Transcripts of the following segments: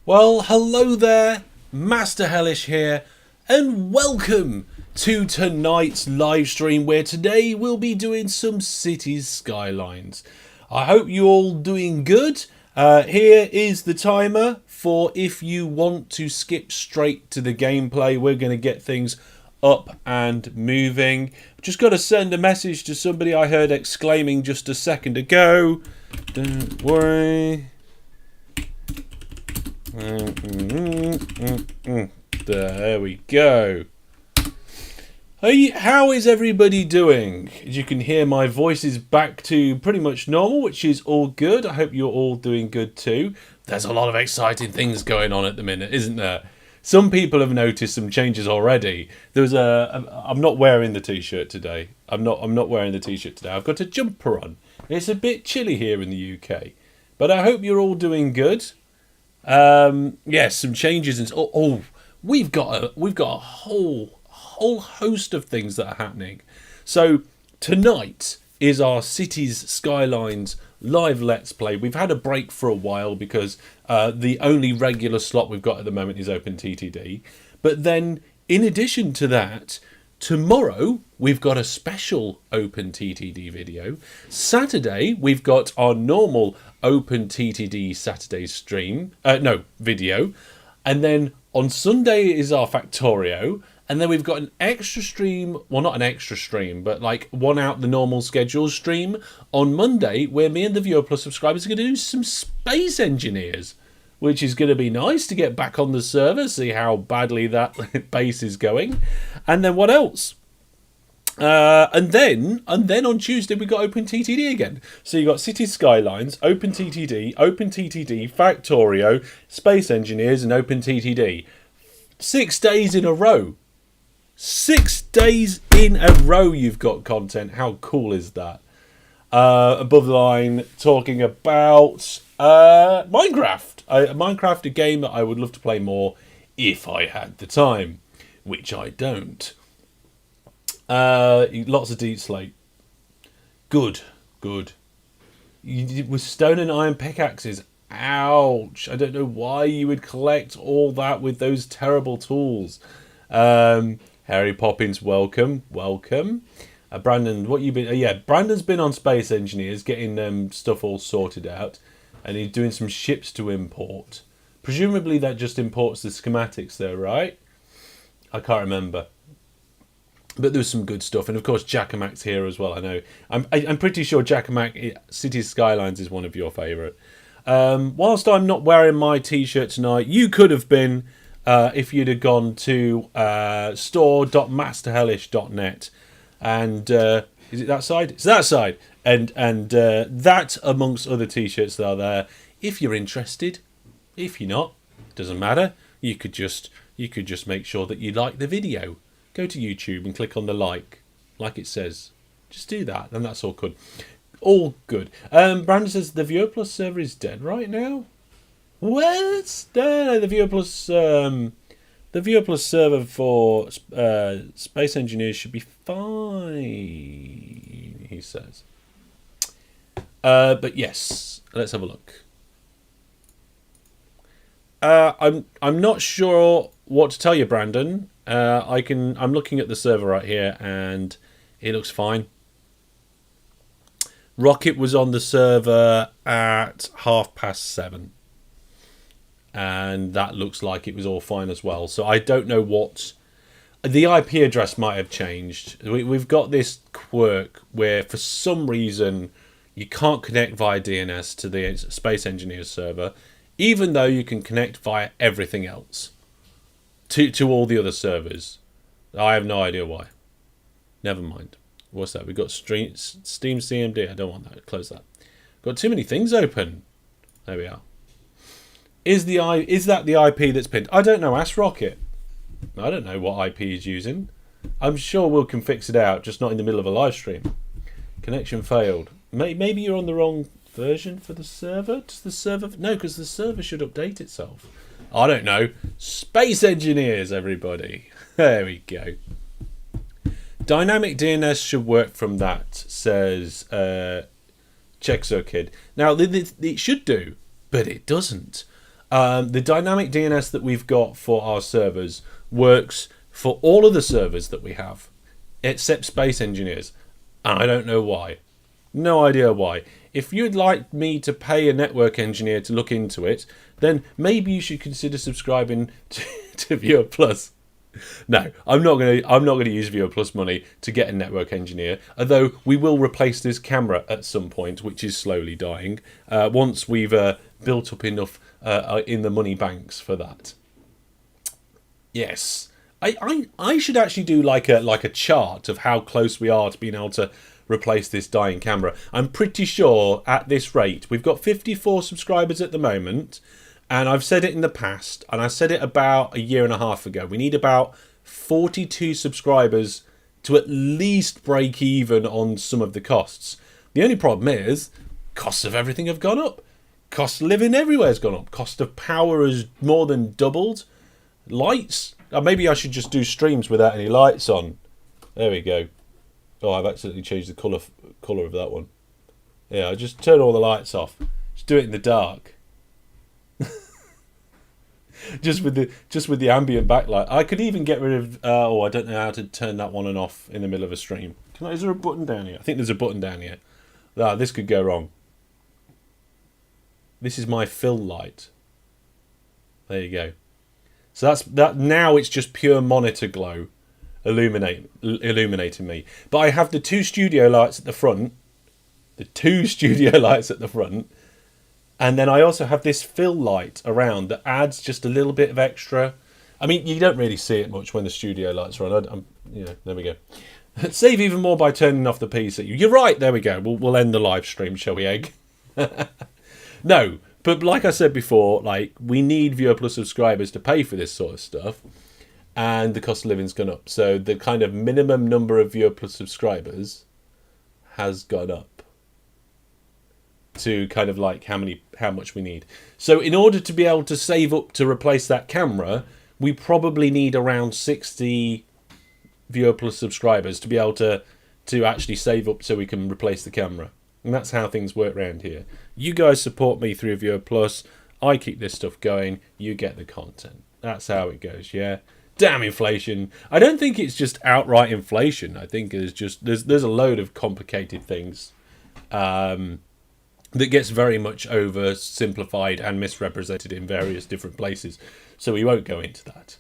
Well, hello there, Master Hellish here, and welcome to tonight's live stream where today we'll be doing some Cities Skylines. I hope you're all doing good. Here is the timer for if you want to skip straight to the gameplay. We're going to get things up and moving. Just got to send a message to somebody I heard exclaiming just a second ago. Don't worry. There we go. How is everybody doing? As you can hear, my voice is back to pretty much normal, which is all good. I hope you're all doing good too. There's a lot of exciting things going on at the minute, isn't there? Some people have noticed some changes already. I'm not wearing the t-shirt today. I'm not wearing the t-shirt today. I've got a jumper on. It's a bit chilly here in the UK, but I hope you're all doing good. Yes, some changes. We've got a whole host of things that are happening. So tonight is our Cities Skylines live Let's Play. We've had a break for a while because the only regular slot we've got at the moment is OpenTTD. But then, in addition to that, tomorrow we've got a special OpenTTD video. Saturday we've got our normal OpenTTD Saturday video, and then on Sunday is our Factorio, and then we've got an extra stream, well, not an extra stream, but like one out the normal schedule stream on Monday, where me and the Viewer Plus subscribers are going to do some Space Engineers, which is going to be nice to get back on the server, see how badly that base is going. And then what else? And then on Tuesday we got OpenTTD again. So you got Cities Skylines, OpenTTD, Factorio, Space Engineers, and OpenTTD. 6 days in a row. 6 days in a row you've got content. How cool is that? Above the line, talking about Minecraft. Minecraft, a game that I would love to play more if I had the time, which I don't. Lots of Deep Slate. Good. With stone and iron pickaxes. Ouch. I don't know why you would collect all that with those terrible tools. Harry Poppins, welcome. Brandon, what you been? Brandon's been on Space Engineers, getting stuff all sorted out, and he's doing some ships to import. Presumably that just imports the schematics there, right? I can't remember. But there was some good stuff, and of course Jackamac's here as well. I know. I'm pretty sure Jackamac Cities Skylines is one of your favourite. Whilst I'm not wearing my t-shirt tonight, you could have been if you'd have gone to store.masterhellish.net, and is it that side? It's that side, and that amongst other t-shirts that are there. If you're interested, if you're not, doesn't matter. You could just make sure that you like the video. Go to YouTube and click on the like it says. Just do that, and that's all good. All good. Brandon says the Viewer Plus server is dead right now. What? No, the Viewer Plus server for Space Engineers should be fine, he says. But yes, let's have a look. I'm not sure what to tell you, Brandon. I'm looking at the server right here, and it looks fine. Rocket was on the server at 7:30, and that looks like it was all fine as well. So I don't know what the IP address might have changed. We've got this quirk where for some reason you can't connect via DNS to the Space Engineers server, even though you can connect via everything else to all the other servers. I have no idea why. Never mind. What's that? We've got Steam CMD. I don't want that. Close that. Got too many things open. There we are. Is that the IP that's pinned? I don't know. Ask Rocket. I don't know what IP he's using. I'm sure we can fix it out, just not in the middle of a live stream. Connection failed. Maybe you're on the wrong version for the server. Does the server? No, because the server should update itself. I don't know. Space Engineers, everybody. There we go. Dynamic DNS should work from that, says Chexo Kid. Now, it should do, but it doesn't. The dynamic DNS that we've got for our servers works for all of the servers that we have, except Space Engineers. And I don't know why. No idea why. If you'd like me to pay a network engineer to look into it, then maybe you should consider subscribing to Viewer Plus. No, I'm not gonna use Viewer Plus money to get a network engineer. Although we will replace this camera at some point, which is slowly dying. Once we've built up enough in the money banks for that. Yes, I should actually do like a chart of how close we are to being able to replace this dying camera. I'm pretty sure at this rate we've got 54 subscribers at the moment. And I've said it in the past, and I said it about a year and a half ago. We need about 42 subscribers to at least break even on some of the costs. The only problem is, costs of everything have gone up. Cost of living everywhere has gone up. Cost of power has more than doubled. Lights. Maybe I should just do streams without any lights on. There we go. Oh, I've accidentally changed the colour of that one. Yeah, I just turn all the lights off. Just do it in the dark. just with the ambient backlight. I could even get rid of I don't know how to turn that one on off in the middle of a stream. Is there a button down here? I think there's a button down here. This could go wrong. This is my fill light. There you go. So that's that. Now it's just pure monitor glow illuminating me. But I have the two studio lights at the front. And then I also have this fill light around that adds just a little bit of extra. I mean, you don't really see it much when the studio lights are on. There we go. Save even more by turning off the PC. You're right. There we go. We'll end the live stream, shall we, Egg? No, but like I said before, like we need Viewer Plus subscribers to pay for this sort of stuff, and the cost of living's gone up. So the kind of minimum number of Viewer Plus subscribers has gone up to kind of like how much we need. So in order to be able to save up to replace that camera, we probably need around 60 Viewer Plus subscribers to be able to actually save up so we can replace the camera. And that's how things work around here. You guys support me through Viewer Plus. I keep this stuff going. You get the content. That's how it goes, yeah? Damn inflation. I don't think it's just outright inflation. I think there's a load of complicated things that gets very much oversimplified and misrepresented in various different places. So we won't go into that.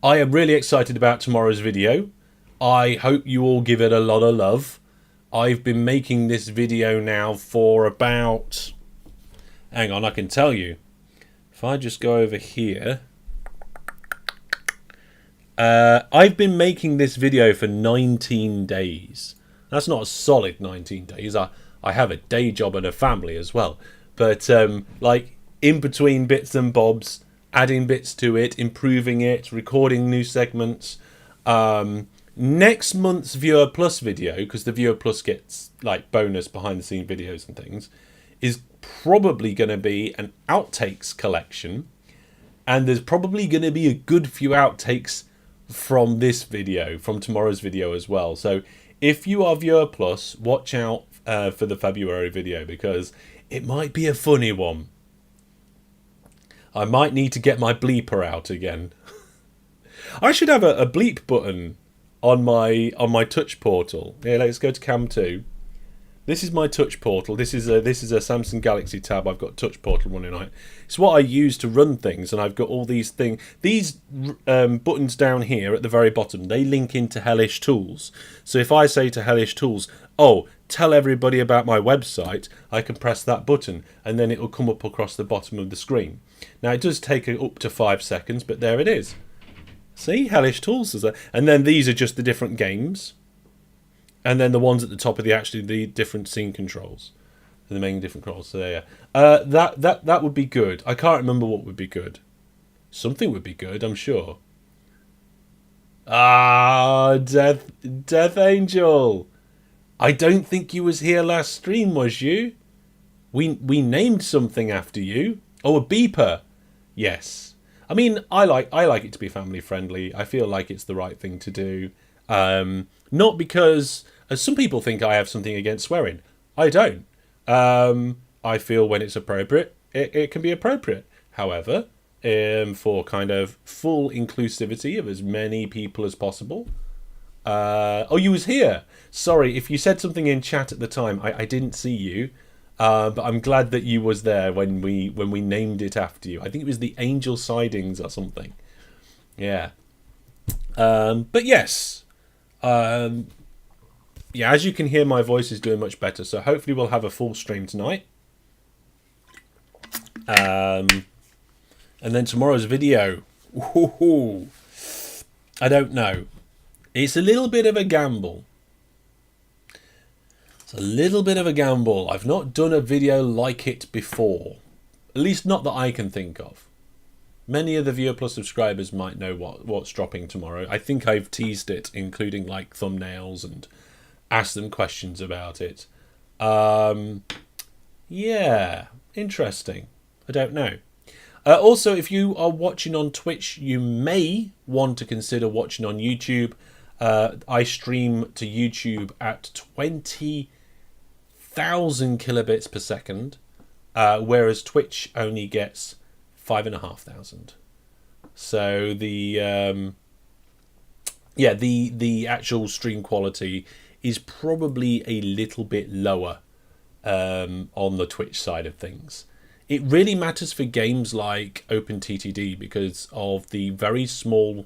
I am really excited about tomorrow's video. I hope you all give it a lot of love. I've been making this video now for about... Hang on, I can tell you. If I just go over here... I've been making this video for 19 days. That's not a solid 19 days. I have a day job and a family as well. But like in between bits and bobs, adding bits to it, improving it, recording new segments. Next month's Viewer Plus video, because the Viewer Plus gets like bonus behind the scene videos and things, is probably going to be an outtakes collection. And there's probably going to be a good few outtakes from this video, from tomorrow's video as well. So if you are Viewer Plus, watch out for the February video, because it might be a funny one. I might need to get my bleeper out again. I should have a bleep button on my touch portal. Yeah, let's go to Cam 2. This is my touch portal. This is a Samsung Galaxy Tab. I've got touch portal running on it. It's what I use to run things, and I've got all these things. These buttons down here at the very bottom, they link into Hellish Tools. So if I say to Hellish Tools, oh, tell everybody about my website, I can press that button, and then it will come up across the bottom of the screen. Now it does take up to 5 seconds, but there it is. See, Hellish Tools is there, and then these are just the different games. And then the ones at the top are the different scene controls, the main different controls. So there, that would be good. I can't remember what would be good. Something would be good, I'm sure. Death Angel. I don't think you was here last stream, was you? We named something after you. Oh, a beeper. Yes. I mean, I like it to be family friendly. I feel like it's the right thing to do. Not because, as some people think, I have something against swearing. I don't. I feel when it's appropriate, it can be appropriate. however, for kind of full inclusivity of as many people as possible. Oh, you was here. Sorry, if you said something in chat at the time, I didn't see you. But I'm glad that you was there when we named it after you. I think it was the Angel Sidings or something. Yeah. But yes. Yeah, as you can hear, my voice is doing much better. So hopefully we'll have a full stream tonight. And then tomorrow's video. Ooh, I don't know. It's a little bit of a gamble. It's a little bit of a gamble. I've not done a video like it before. At least not that I can think of. Many of the Viewer Plus subscribers might know what's dropping tomorrow. I think I've teased it, including like thumbnails, and asked them questions about it. Yeah, interesting. I don't know. Also, if you are watching on Twitch, you may want to consider watching on YouTube. I stream to YouTube at 20,000 kilobits per second, whereas Twitch only gets 5,500. So the actual stream quality is probably a little bit lower on the Twitch side of things. It really matters for games like OpenTTD because of the very small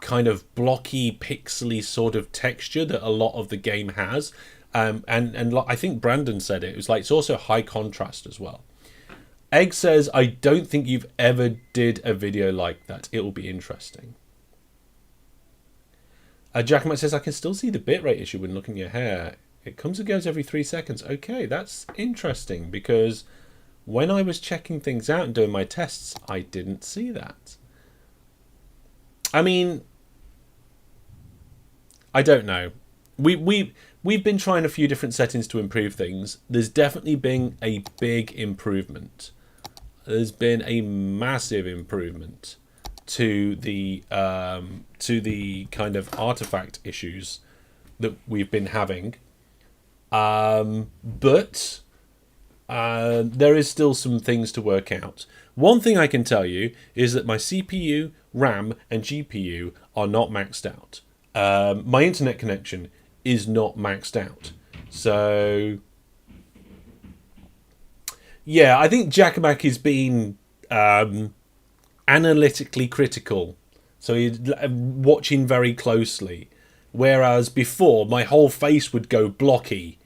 kind of blocky, pixely sort of texture that a lot of the game has. And I think Brandon said it. It was like it's also high contrast as well. Egg says, I don't think you've ever did a video like that. It will be interesting. Jackamat says, I can still see the bitrate issue when looking at your hair. It comes and goes every 3 seconds. Okay, that's interesting because when I was checking things out and doing my tests, I didn't see that. I mean, I don't know. We've been trying a few different settings to improve things. There's definitely been a big improvement. There's been a massive improvement to the kind of artifact issues that we've been having. But there is still some things to work out. One thing I can tell you is that my CPU, RAM, and GPU are not maxed out. My internet connection is not maxed out. So, yeah, I think Jackamak is being analytically critical. So he's watching very closely. Whereas before, my whole face would go blocky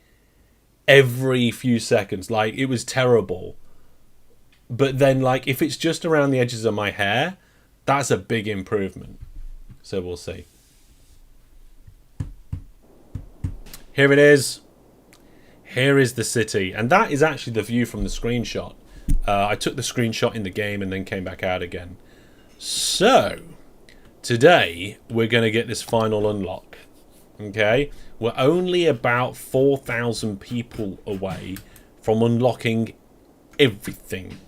every few seconds. Like, it was terrible. But then, like, if it's just around the edges of my hair, that's a big improvement. So we'll see. Here it is. Here is the city. And that is actually the view from the screenshot. I took the screenshot in the game and then came back out again. So, today, we're going to get this final unlock. Okay? We're only about 4,000 people away from unlocking everything.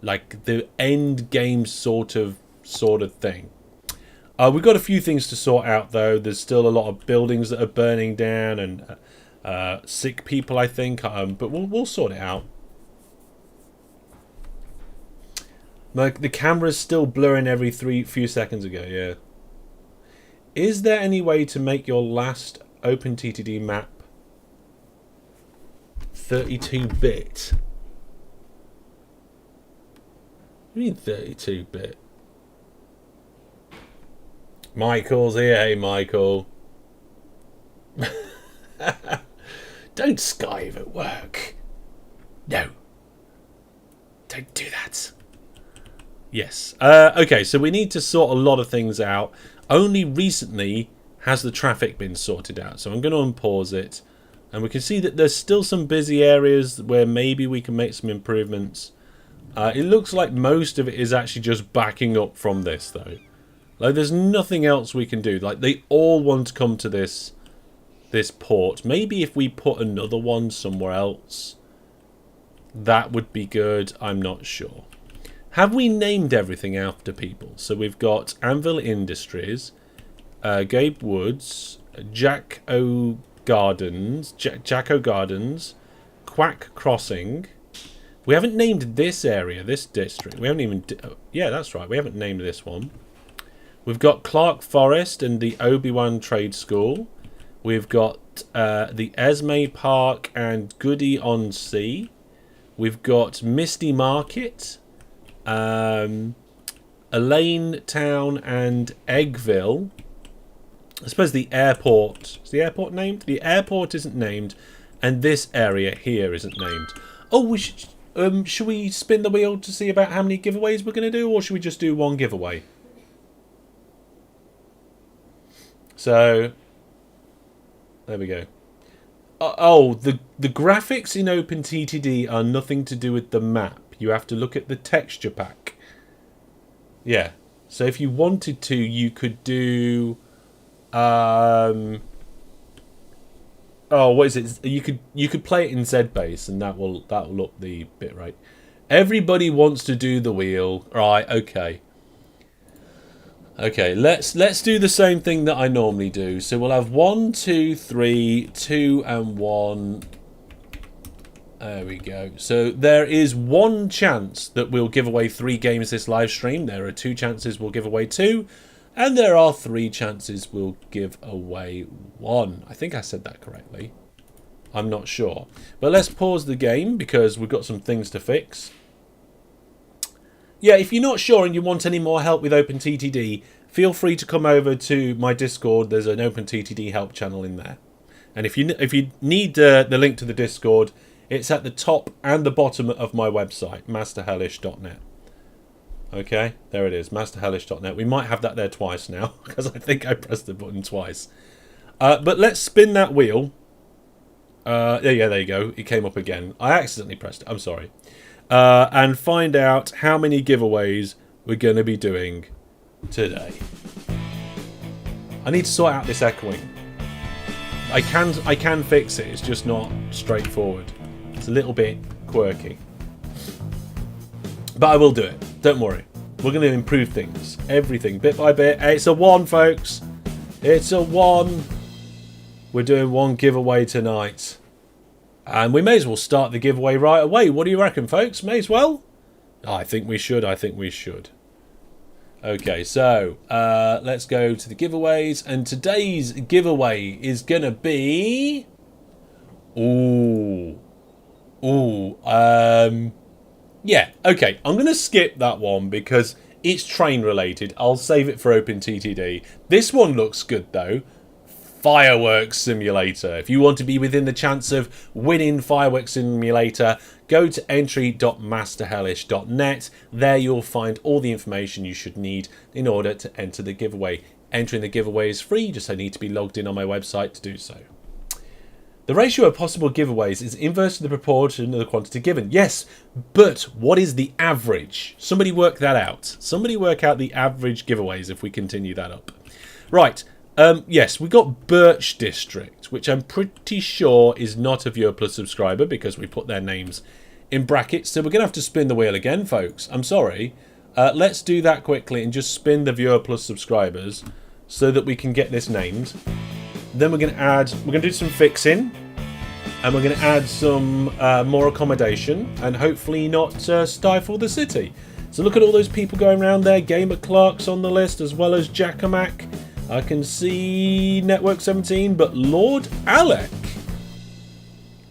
Like the end game sort of thing. We've got a few things to sort out though. There's still a lot of buildings that are burning down and sick people, I think. But we'll sort it out. Like the camera's still blurring every few seconds ago. Yeah. Is there any way to make your last OpenTTD map 32-bit? What do you mean 32-bit? Michael's here. Hey, Michael. Don't Skype at work. No. Don't do that. Yes. Okay, so we need to sort a lot of things out. Only recently has the traffic been sorted out. So I'm going to unpause it. And we can see that there's still some busy areas where maybe we can make some improvements. It looks like most of it is actually just backing up from this, though. Like, there's nothing else we can do. Like, they all want to come to this port. Maybe if we put another one somewhere else, that would be good. I'm not sure. Have we named everything after people? So we've got Anvil Industries, Gabe Woods, Jacko Gardens, Quack Crossing, We haven't named this area, this district. We haven't even... yeah, that's right. We haven't named this one. We've got Clark Forest and the Obi-Wan Trade School. We've got the Esme Park and Goody-on-Sea. We've got Misty Market, Elaine Town and Eggville. I suppose the airport... Is the airport named? The airport isn't named. And this area here isn't named. Oh, we should we spin the wheel to see about how many giveaways we're going to do? Or should we just do one giveaway? So, there we go. Oh, the graphics in OpenTTD are nothing to do with the map. You have to look at the texture pack. Yeah. So if you wanted to, you could do... oh, what is it? You could play it in ZBase, and that'll up the bitrate. Everybody wants to do the wheel, right? Okay. Okay, let's do the same thing that I normally do. So we'll have 1, 2, 3, 2, and 1. There we go. So there is one chance that we'll give away 3 games this live stream. There are 2 chances we'll give away 2. And there are 3 chances we'll give away 1. I think I said that correctly. I'm not sure. But let's pause the game because we've got some things to fix. Yeah, if you're not sure and you want any more help with OpenTTD, feel free to come over to my Discord. There's an OpenTTD help channel in there. And if you need the link to the Discord, it's at the top and the bottom of my website, masterhellish.net. Okay, there it is, masterhellish.net. We might have that there twice now, because I think I pressed the button twice. But let's spin that wheel. Yeah, there you go. It came up again. I accidentally pressed it. I'm sorry. And find out how many giveaways we're going to be doing today. I need to sort out this echoing. I can fix it. It's just not straightforward. It's a little bit quirky. But I will do it. Don't worry. We're going to improve things. Everything, bit by bit. It's a 1, folks. It's a 1. We're doing 1 giveaway tonight. And we may as well start the giveaway right away. What do you reckon, folks? May as well? I think we should. I think we should. Okay, so let's go to the giveaways. And today's giveaway is going to be... yeah, okay. I'm going to skip that one because it's train related. I'll save it for OpenTTD. This one looks good, though. Fireworks Simulator. If you want to be within the chance of winning Fireworks Simulator, go to entry.masterhellish.net. There you'll find all the information you should need in order to enter the giveaway. Entering the giveaway is free, just I need to be logged in on my website to do so. The ratio of possible giveaways is inverse to the proportion of the quantity given. Yes, but what is the average? Somebody work that out. Somebody work out the average giveaways if we continue that up. Right. Yes, we got Birch District, which I'm pretty sure is not a Viewer Plus subscriber because we put their names in brackets. So we're going to have to spin the wheel again, folks. I'm sorry. Let's do that quickly and just spin the Viewer Plus subscribers so that we can get this named. Then we're going to do some fixing. And we're going to add some more accommodation and hopefully not stifle the city. So look at all those people going around there. Gamer Clark's on the list as well as Jackamak. I can see Network 17, but Lord Alec.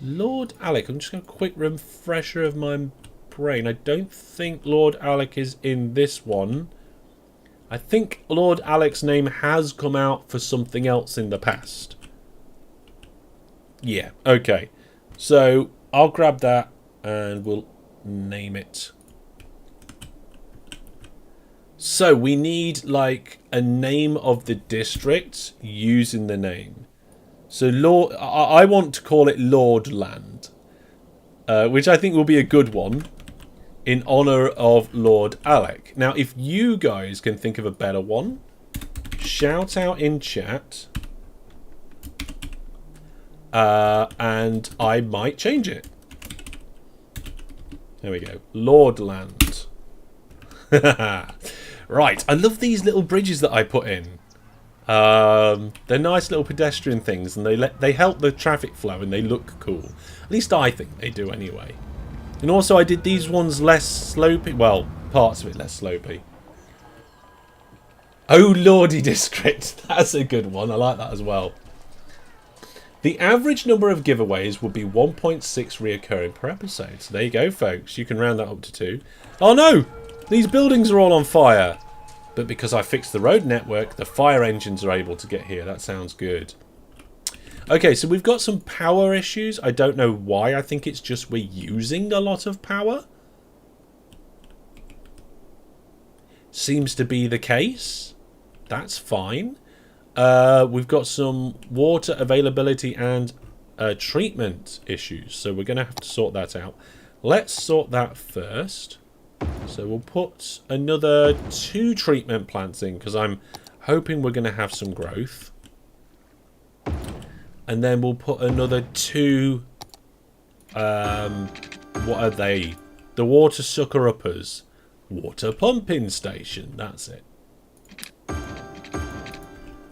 Lord Alec. I'm just going to quick refresher of my brain. I don't think Lord Alec is in this one. I think Lord Alec's name has come out for something else in the past. Yeah, okay. So I'll grab that and we'll name it. So we need like a name of the district using the name. So Lord, I want to call it Lordland, which I think will be a good one in honor of Lord Alec. Now, if you guys can think of a better one, shout out in chat, and I might change it. There we go, Lordland. Right, I love these little bridges that I put in. They're nice little pedestrian things, and they help the traffic flow, and they look cool. At least I think they do, anyway. And also I did these ones less slopey. Well, parts of it less slopey. Oh Lordy District. That's a good one. I like that as well. The average number of giveaways would be 1.6 reoccurring per episode. So there you go, folks. You can round that up to 2. Oh no! These buildings are all on fire. But because I fixed the road network, the fire engines are able to get here. That sounds good. Okay, so we've got some power issues. I don't know why. I think it's just we're using a lot of power. Seems to be the case. That's fine. We've got some water availability and treatment issues. So we're going to have to sort that out. Let's sort that first. So we'll put another 2 treatment plants in because I'm hoping we're going to have some growth. And then we'll put another 2... what are they? The water sucker-uppers. Water pumping station. That's it.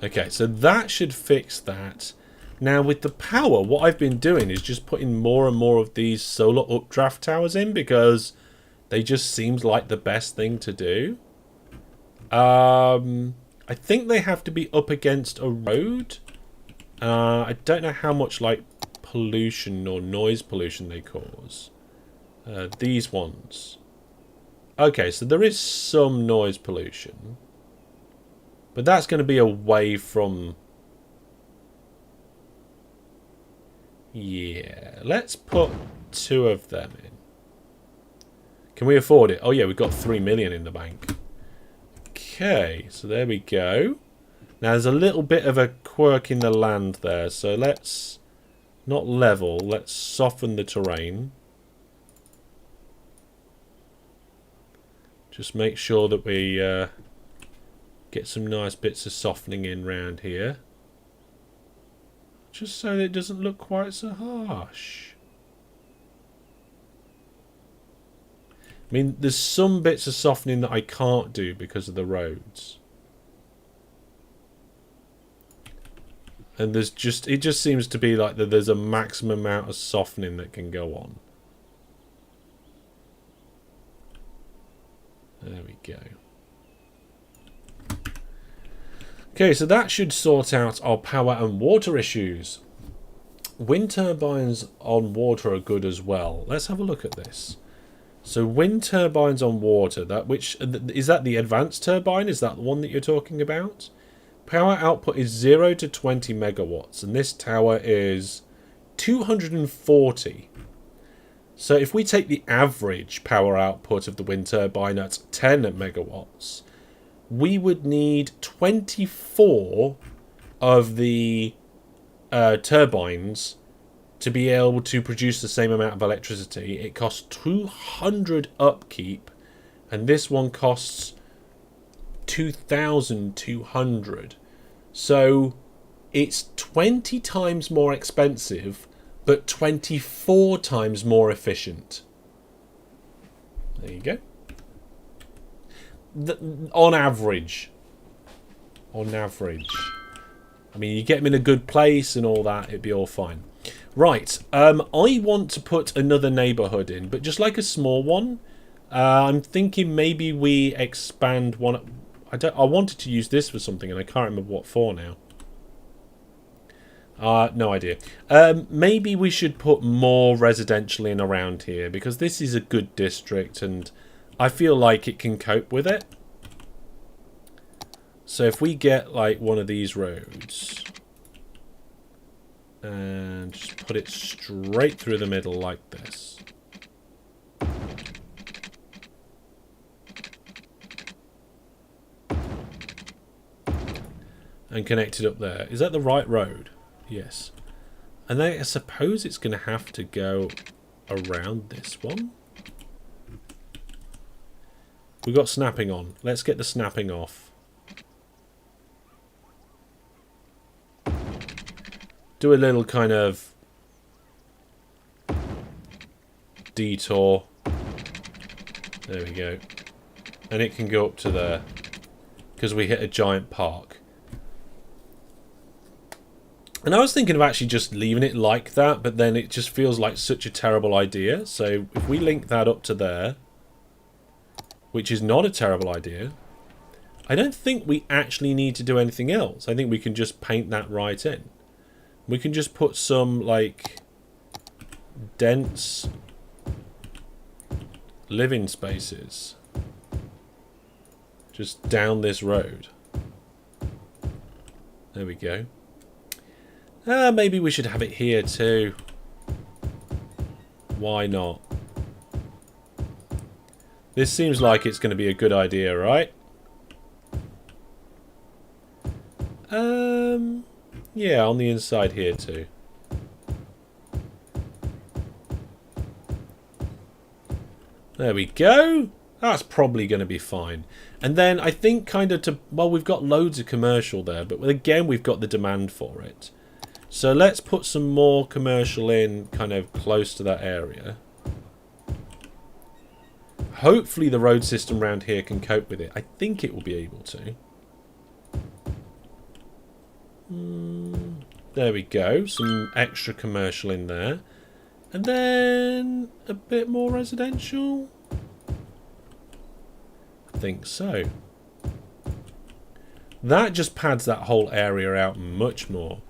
Okay, so that should fix that. Now with the power, what I've been doing is just putting more and more of these solar updraft towers in because they just seemed like the best thing to do. I think they have to be up against a road. I don't know how much like pollution or noise pollution they cause. These ones. Okay, so there is some noise pollution. But that's going to be away from... Yeah, let's put 2 of them in. Can we afford it? Oh yeah, we've got 3 million in the bank. Okay, so there we go. Now there's a little bit of a quirk in the land there. So let's not level, let's soften the terrain. Just make sure that we... get some nice bits of softening in round here. Just so that it doesn't look quite so harsh. I mean, there's some bits of softening that I can't do because of the roads. And there's just... It just seems to be like that there's a maximum amount of softening that can go on. There we go. Okay, so that should sort out our power and water issues. Wind turbines on water are good as well. Let's have a look at this. So wind turbines on water, is that the advanced turbine? Is that the one that you're talking about? Power output is 0 to 20 megawatts, and this tower is 240. So if we take the average power output of the wind turbine at 10 megawatts, we would need 24 of the turbines to be able to produce the same amount of electricity. It costs 200 upkeep, and this one costs 2,200. So it's 20 times more expensive, but 24 times more efficient. There you go. On average. On average. I mean, you get them in a good place and all that, it'd be all fine. Right, I want to put another neighbourhood in, but just like a small one. I'm thinking maybe we expand one. I wanted to use this for something, and I can't remember what for now. No idea. Maybe we should put more residential in around here, because this is a good district, and I feel like it can cope with it. So if we get like one of these roads and just put it straight through the middle like this. And connect it up there. Is that the right road? Yes. And then I suppose it's going to have to go around this one. We've got snapping on. Let's get the snapping off. Do a little kind of detour. There we go. And it can go up to there. Because we hit a giant park. And I was thinking of actually just leaving it like that, but then it just feels like such a terrible idea. So if we link that up to there, which is not a terrible idea, I don't think we actually need to do anything else. I think we can just paint that right in. We can just put some, like, dense living spaces just down this road. There we go. Maybe we should have it here too. Why not? This seems like it's going to be a good idea, right? Yeah, on the inside here too. There we go. That's probably going to be fine. And then I think kind of to... Well, we've got loads of commercial there, but again, we've got the demand for it. So let's put some more commercial in kind of close to that area. Hopefully the road system around here can cope with it. I think it will be able to. There we go. Some extra commercial in there. And then a bit more residential. I think so. That just pads that whole area out much more.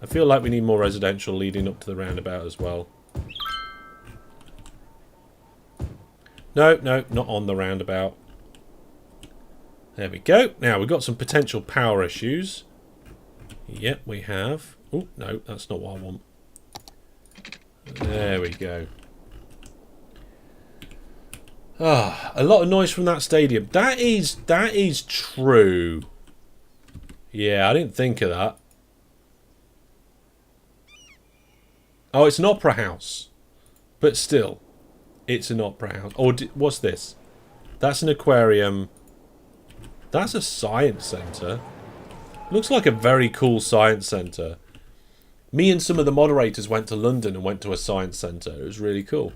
I feel like we need more residential leading up to the roundabout as well. No, not on the roundabout. There we go. Now, we've got some potential power issues. Yep, we have. Oh, no, that's not what I want. There we go. Ah, a lot of noise from that stadium. That is true. Yeah, I didn't think of that. Oh, it's an opera house. But still, it's an opera house. Or what's this? That's an aquarium. That's a science centre. Looks like a very cool science centre. Me and some of the moderators went to London and went to a science centre. It was really cool.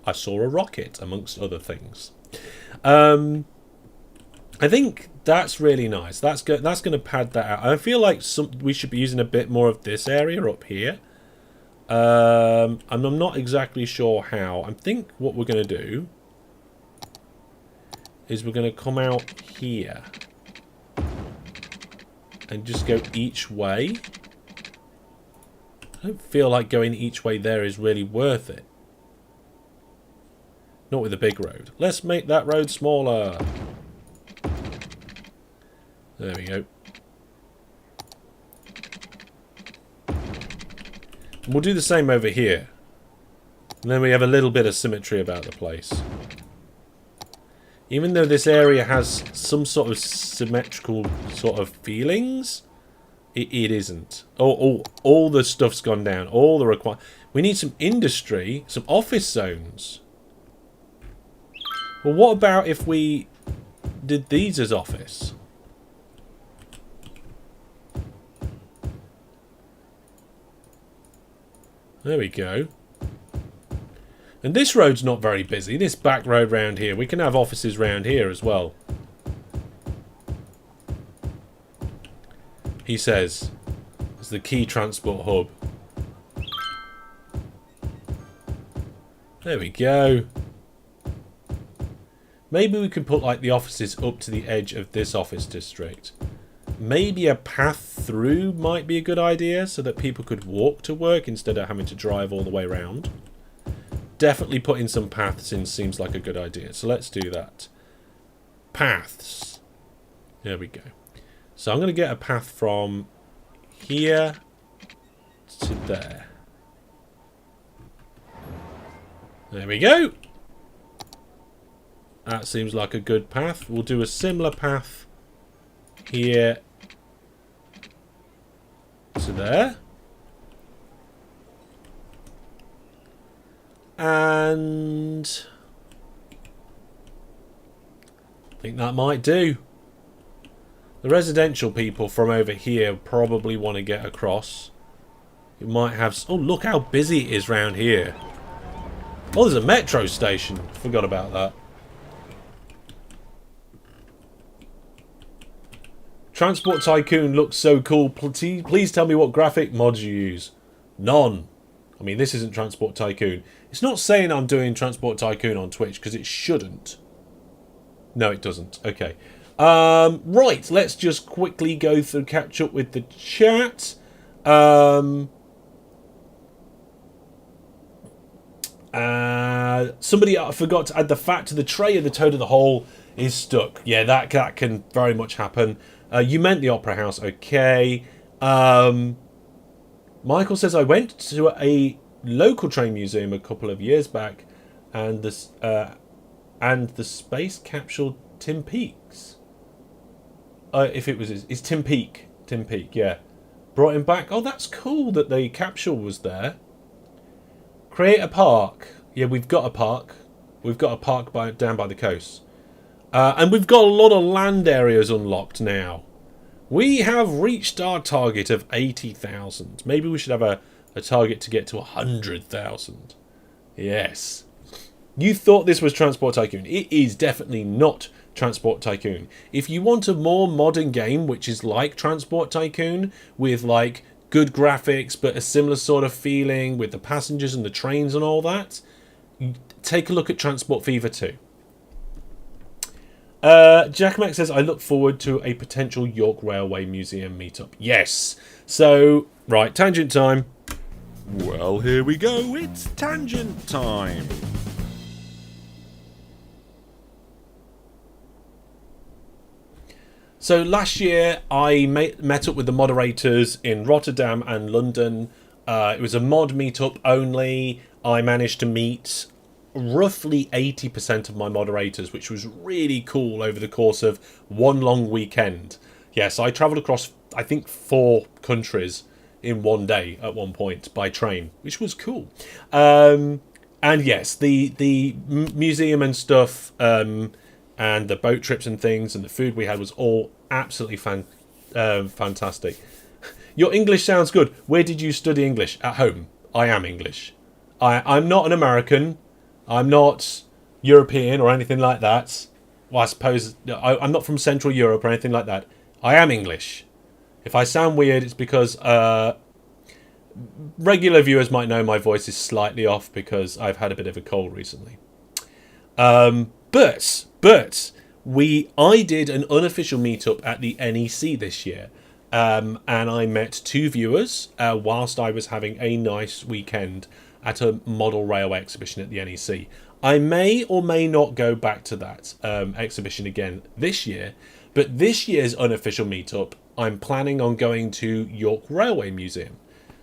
I saw a rocket, amongst other things. I think that's really nice. That's going to pad that out. I feel like we should be using a bit more of this area up here. And I'm not exactly sure how. I think what we're going to do is we're going to come out here and just go each way. I don't feel like going each way there is really worth it. Not with a big road. Let's make that road smaller. There we go. And we'll do the same over here. And then we have a little bit of symmetry about the place. Even though this area has some sort of symmetrical sort of feelings, it isn't. All the stuff's gone down. All the we need some industry, some office zones. Well, what about if we did these as office? There we go. And this road's not very busy. This back road round here. We can have offices round here as well. He says it's the key transport hub. There we go. Maybe we could put like the offices up to the edge of this office district. Maybe a path through might be a good idea so that people could walk to work instead of having to drive all the way around. Definitely putting some paths in seems like a good idea. So let's do that. Paths. There we go. So I'm going to get a path from here to there. There we go. That seems like a good path. We'll do a similar path here to there. And I think that might do. The residential people from over here probably want to get across. It might have... Oh, look how busy it is round here. Oh, there's a metro station. Forgot about that. Transport Tycoon looks so cool. Please tell me what graphic mods you use. None. I mean, this isn't Transport Tycoon. It's not saying I'm doing Transport Tycoon on Twitch, because it shouldn't. No, it doesn't. Okay. Right, let's just quickly go through, catch up with the chat. Somebody forgot to add the fact to the tray of the Toad of the Hole is stuck. Yeah, that can very much happen. You meant the Opera House, okay. Michael says, I went to a local train museum a couple of years back, and the space capsule Tim Peaks. If it was, it's Tim Peak. Tim Peak, yeah. Brought him back. Oh, that's cool that the capsule was there. Create a park. Yeah, we've got a park. We've got a park down by the coast. And we've got a lot of land areas unlocked now. We have reached our target of 80,000. Maybe we should have a target to get to 100,000. Yes. You thought this was Transport Tycoon. It is definitely not Transport Tycoon. If you want a more modern game, which is like Transport Tycoon, with like good graphics, but a similar sort of feeling with the passengers and the trains and all that, take a look at Transport Fever 2. Jack Mac says, I look forward to a potential York Railway Museum meetup. Yes. So, right, tangent time. Well, here we go. It's tangent time. So last year I met up with the moderators in Rotterdam and London. It was a mod meetup only. I managed to meet roughly 80% of my moderators, which was really cool over the course of one long weekend. Yes, I travelled across, I think, 4 countries in one day at one point by train, which was cool. And yes, the museum and stuff, and the boat trips and things and the food we had was all absolutely fantastic. Your English sounds good. Where did you study English? At home. I am English. I'm not an American. I'm not European or anything like that. Well, I suppose I'm not from Central Europe or anything like that. I am English. If I sound weird, it's because regular viewers might know my voice is slightly off because I've had a bit of a cold recently. But I did an unofficial meetup at the NEC this year, and I met 2 viewers whilst I was having a nice weekend at a model railway exhibition at the NEC. I may or may not go back to that exhibition again this year, but this year's unofficial meetup, I'm planning on going to York Railway Museum.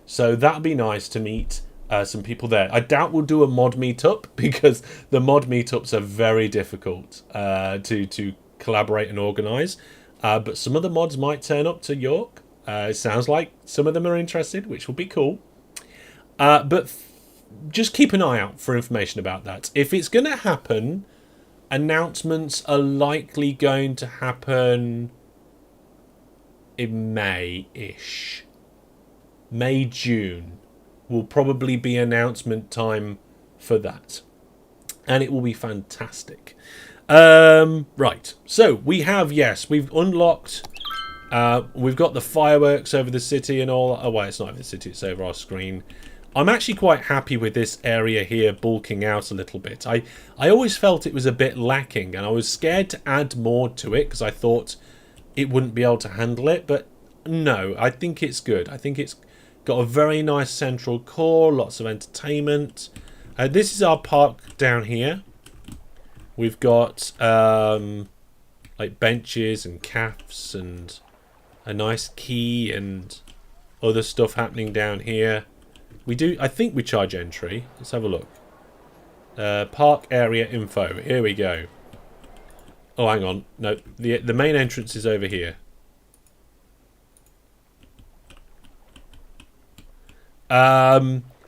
So that'd be nice to meet some people there. I doubt we'll do a mod meetup because the mod meetups are very difficult to collaborate and organise. But some of the mods might turn up to York. It sounds like some of them are interested, which will be cool. But just keep an eye out for information about that. If it's going to happen, announcements are likely going to happen in May-ish. May, June will probably be announcement time for that. And it will be fantastic. Right. So we have, yes, we've unlocked, we've got the fireworks over the city and all. Oh, well, it's not over the city, it's over our screen. I'm actually quite happy with this area here bulking out a little bit. I always felt it was a bit lacking, and I was scared to add more to it because I thought it wouldn't be able to handle it. But no, I think it's good. I think it's got a very nice central core, lots of entertainment. This is our park down here. We've got like benches and cafes and a nice quay and other stuff happening down here. We do, I think we charge entry. Let's have a look. Park area info. Here we go. Oh, hang on. No, the main entrance is over here.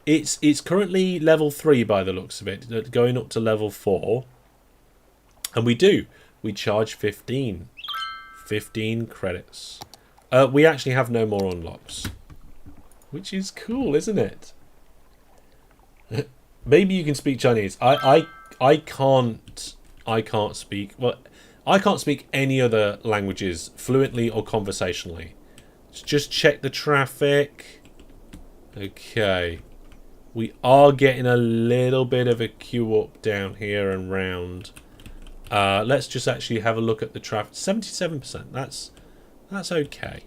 It's currently level 3 by the looks of it, going up to level 4. And we charge 15 credits. We actually have no more unlocks, which is cool, isn't it? Maybe you can speak Chinese. I can't speak. Well, I can't speak any other languages fluently or conversationally. Let's just check the traffic. Okay. We are getting a little bit of a queue up down here and round. Let's just actually have a look at the traffic. 77%. That's okay.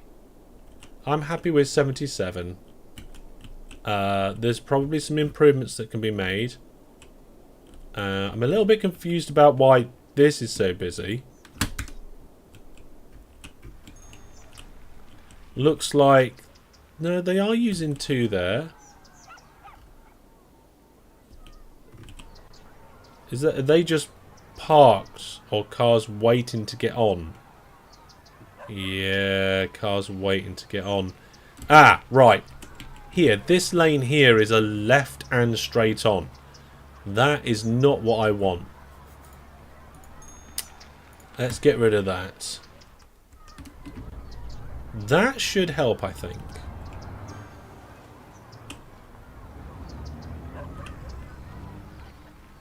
I'm happy with 77. There's probably some improvements that can be made. I'm a little bit confused about why this is so busy. Looks like... No, they are using 2 there. Are they just parked or cars waiting to get on? Yeah, cars waiting to get on. Ah, right. Here, this lane here is a left and straight on. That is not what I want. Let's get rid of that. That should help, I think.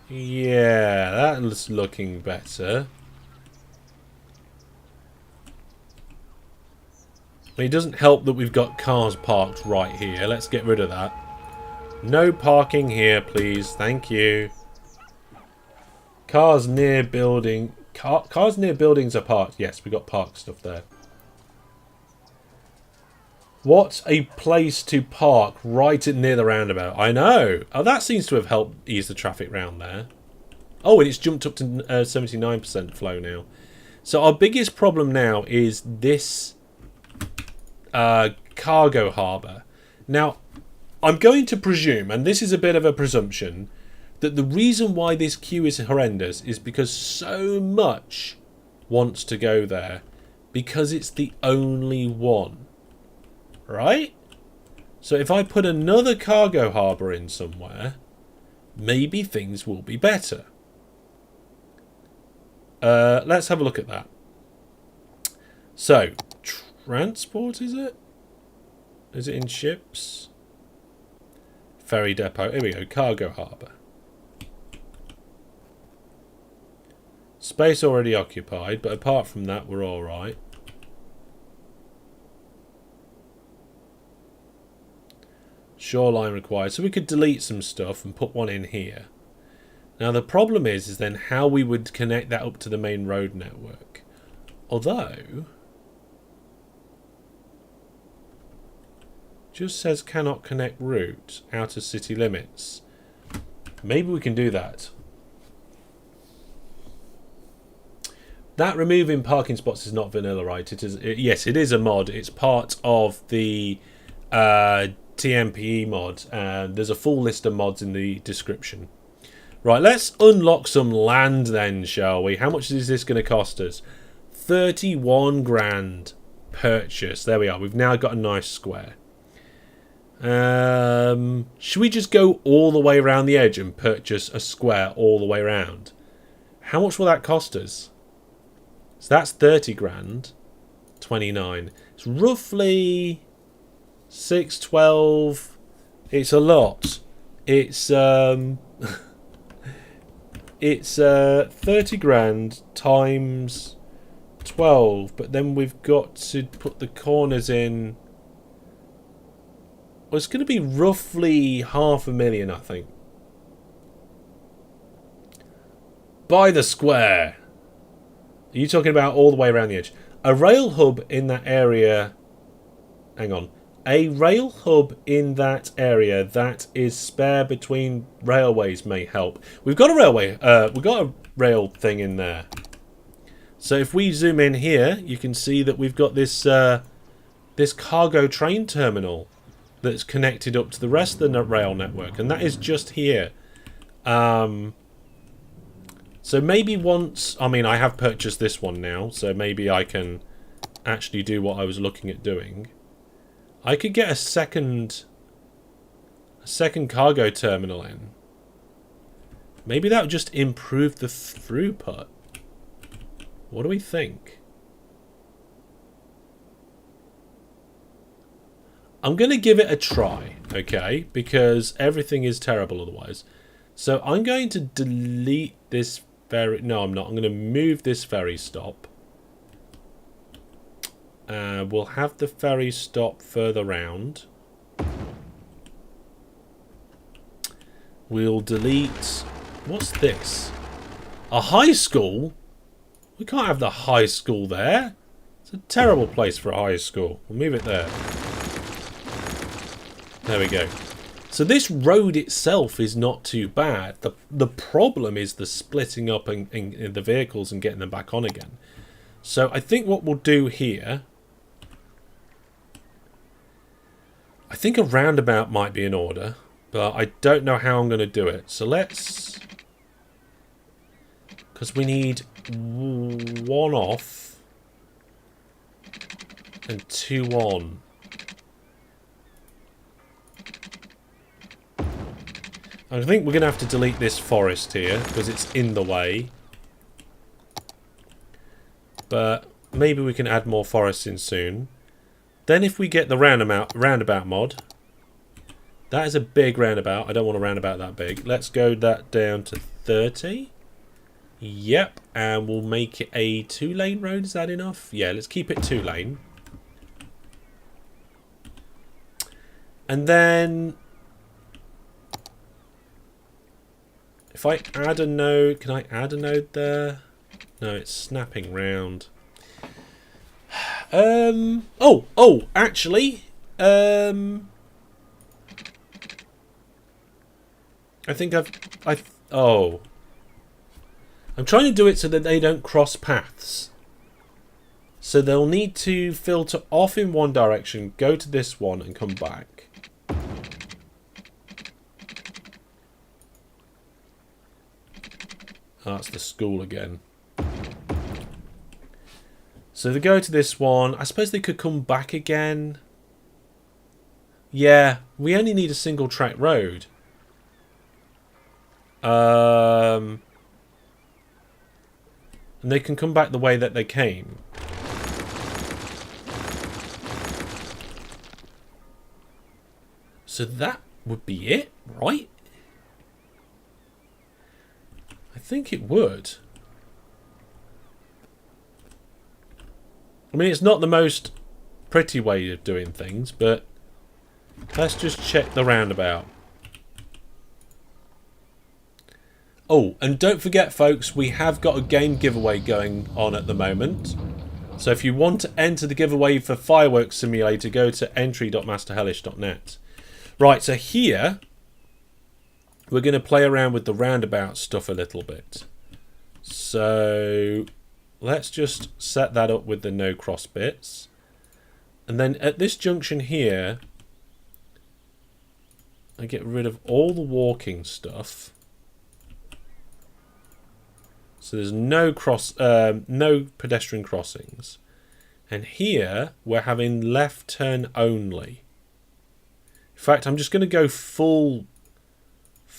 Yeah, that's looking better. It doesn't help that we've got cars parked right here. Let's get rid of that. No parking here, please. Thank you. Cars near building. Cars near buildings are parked. Yes, we got park stuff there. What a place to park right near the roundabout. I know. Oh, that seems to have helped ease the traffic round there. Oh, and it's jumped up to 79% flow now. So our biggest problem now is this cargo harbour. Now, I'm going to presume, and this is a bit of a presumption, that the reason why this queue is horrendous is because so much wants to go there. Because it's the only one. Right? So if I put another cargo harbour in somewhere, maybe things will be better. Let's have a look at that. So, transport, is it? Is it in ships? Ferry depot. Here we go. Cargo harbour. Space already occupied, but apart from that, we're all right. Shoreline required. So we could delete some stuff and put one in here. Now the problem is then how we would connect that up to the main road network. Although... just says cannot connect route out of city limits. Maybe we can do that. That removing parking spots is not vanilla, right? It is. Yes, it is a mod. It's part of the TMPE mod. There's a full list of mods in the description. Right, let's unlock some land then, shall we? How much is this going to cost us? 31 grand purchase. There we are. We've now got a nice square. Should we just go all the way around the edge and purchase a square all the way around? How much will that cost us? So that's 30 grand. 29. It's roughly 612. It's a lot. It's it's 30 grand times 12, but then we've got to put the corners in. Well, it's going to be roughly 500,000, I think. By the square. Are you talking about all the way around the edge? A rail hub in that area... Hang on. A rail hub in that area that is spare between railways may help. We've got a railway. We've got a rail thing in there. So if we zoom in here, you can see that we've got this this cargo train terminal that's connected up to the rest of the rail network, and that is just here. So maybe once... I mean, I have purchased this one now, so maybe I can actually do what I was looking at doing. I could get a second cargo terminal in. Maybe that would just improve the throughput. What do we think? I'm going to give it a try, okay? Because everything is terrible otherwise. So I'm going to delete this ferry... No, I'm not. I'm going to move this ferry stop. We'll have the ferry stop further round. We'll delete... What's this? A high school? We can't have the high school there. It's a terrible place for a high school. We'll move it there. There we go. So this road itself is not too bad. The problem is the splitting up in the vehicles and getting them back on again. So I think what we'll do here... I think a roundabout might be in order. But I don't know how I'm going to do it. So let's... Because we need 1 off and 2 on. I think we're going to have to delete this forest here because it's in the way. But maybe we can add more forests in soon. Then if we get the roundabout mod... That is a big roundabout. I don't want a roundabout that big. Let's go that down to 30. Yep. And we'll make it a 2-lane road. Is that enough? Yeah, let's keep it 2-lane. And then... If I add a node... Can I add a node there? No, it's snapping round. Oh, actually... I think oh. I'm trying to do it so that they don't cross paths. So they'll need to filter off in one direction, go to this one and come back. Oh, that's the school again. So they go to this one. I suppose they could come back again. Yeah, we only need a single track road. And they can come back the way that they came. So that would be it, right? I think it would. I mean, it's not the most pretty way of doing things, but let's just check the roundabout. Oh, and don't forget, folks, we have got a game giveaway going on at the moment. So if you want to enter the giveaway for Fireworks Simulator, go to entry.masterhellish.net. Right, so here, we're going to play around with the roundabout stuff a little bit. So let's just set that up with the no cross bits. And then at this junction here, I get rid of all the walking stuff. So there's no no pedestrian crossings. And here we're having left turn only. In fact, I'm just going to go full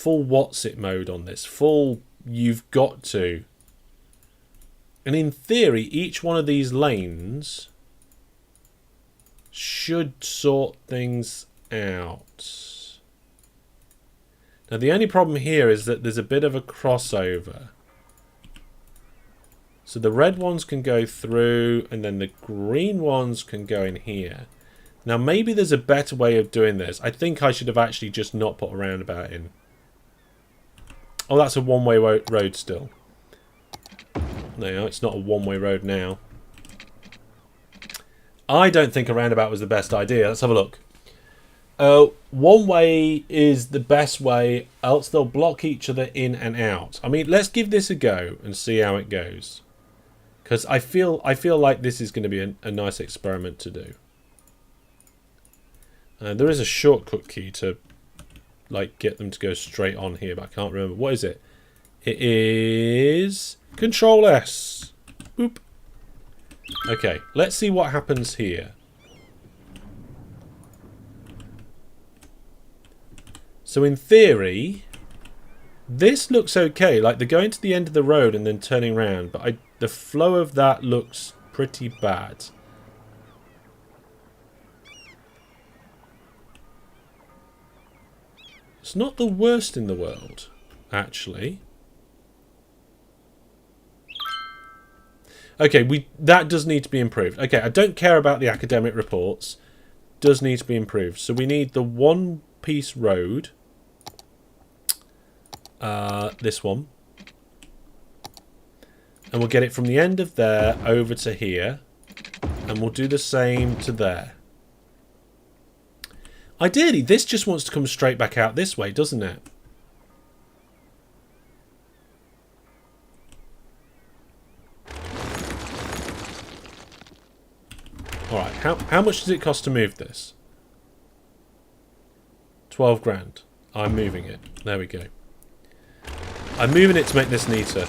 what's it mode on this. Full you've got to. And in theory, each one of these lanes should sort things out. Now the only problem here is that there's a bit of a crossover. So the red ones can go through, and then the green ones can go in here. Now maybe there's a better way of doing this. I think I should have actually just not put a roundabout in. Oh, that's a one-way road still. No, it's not a one-way road now. I don't think a roundabout was the best idea. Let's have a look. One way is the best way, else they'll block each other in and out. I mean, let's give this a go and see how it goes. Because I feel like this is going to be a nice experiment to do. There is a shortcut key to like get them to go straight on here, but I can't remember. What is it? It is Control S. Boop. Okay, let's see what happens here. So in theory, this looks okay. Like they're going to the end of the road and then turning around, but the flow of that looks pretty bad. It's not the worst in the world, actually. Okay, that does need to be improved. Okay, I don't care about the academic reports. Does need to be improved. So we need the one-piece road. This one. And we'll get it from the end of there over to here. And we'll do the same to there. Ideally, this just wants to come straight back out this way, doesn't it? Alright, how much does it cost to move this? 12 grand. I'm moving it. There we go. I'm moving it to make this neater.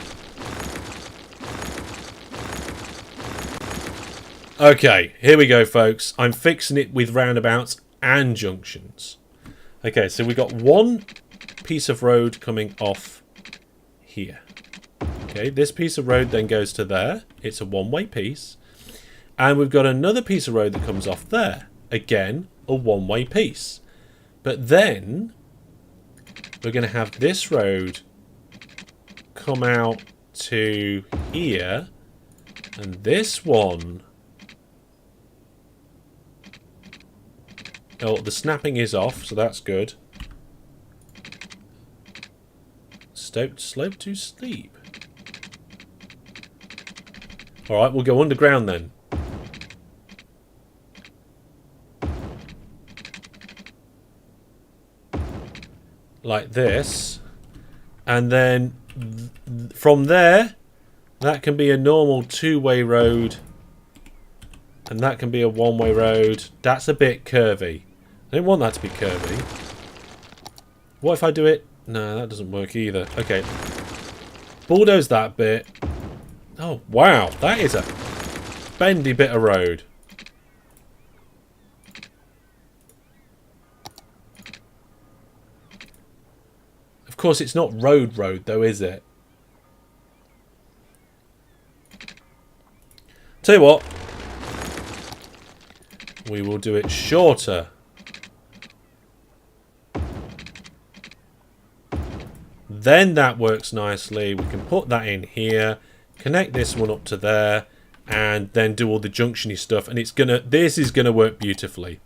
Okay, here we go, folks. I'm fixing it with roundabouts and junctions. Okay, so we've got one piece of road coming off here. Okay, this piece of road then goes to there. It's a one-way piece. And we've got another piece of road that comes off there. Again, a one-way piece. But then we're going to have this road come out to here. And this one... Oh, the snapping is off, so that's good. Slope to sleep. Alright, we'll go underground then. Like this. And then from there, that can be a normal two-way road. And that can be a one-way road. That's a bit curvy. I don't want that to be curvy. What if I do it? No, that doesn't work either. Okay. Bulldoze that bit. Oh, wow. That is a bendy bit of road. Of course, it's not road though, is it? Tell you what. We will do it shorter. Then that works nicely. We can put that in here, connect this one up to there, and then do all the junctiony stuff. And this is gonna work beautifully.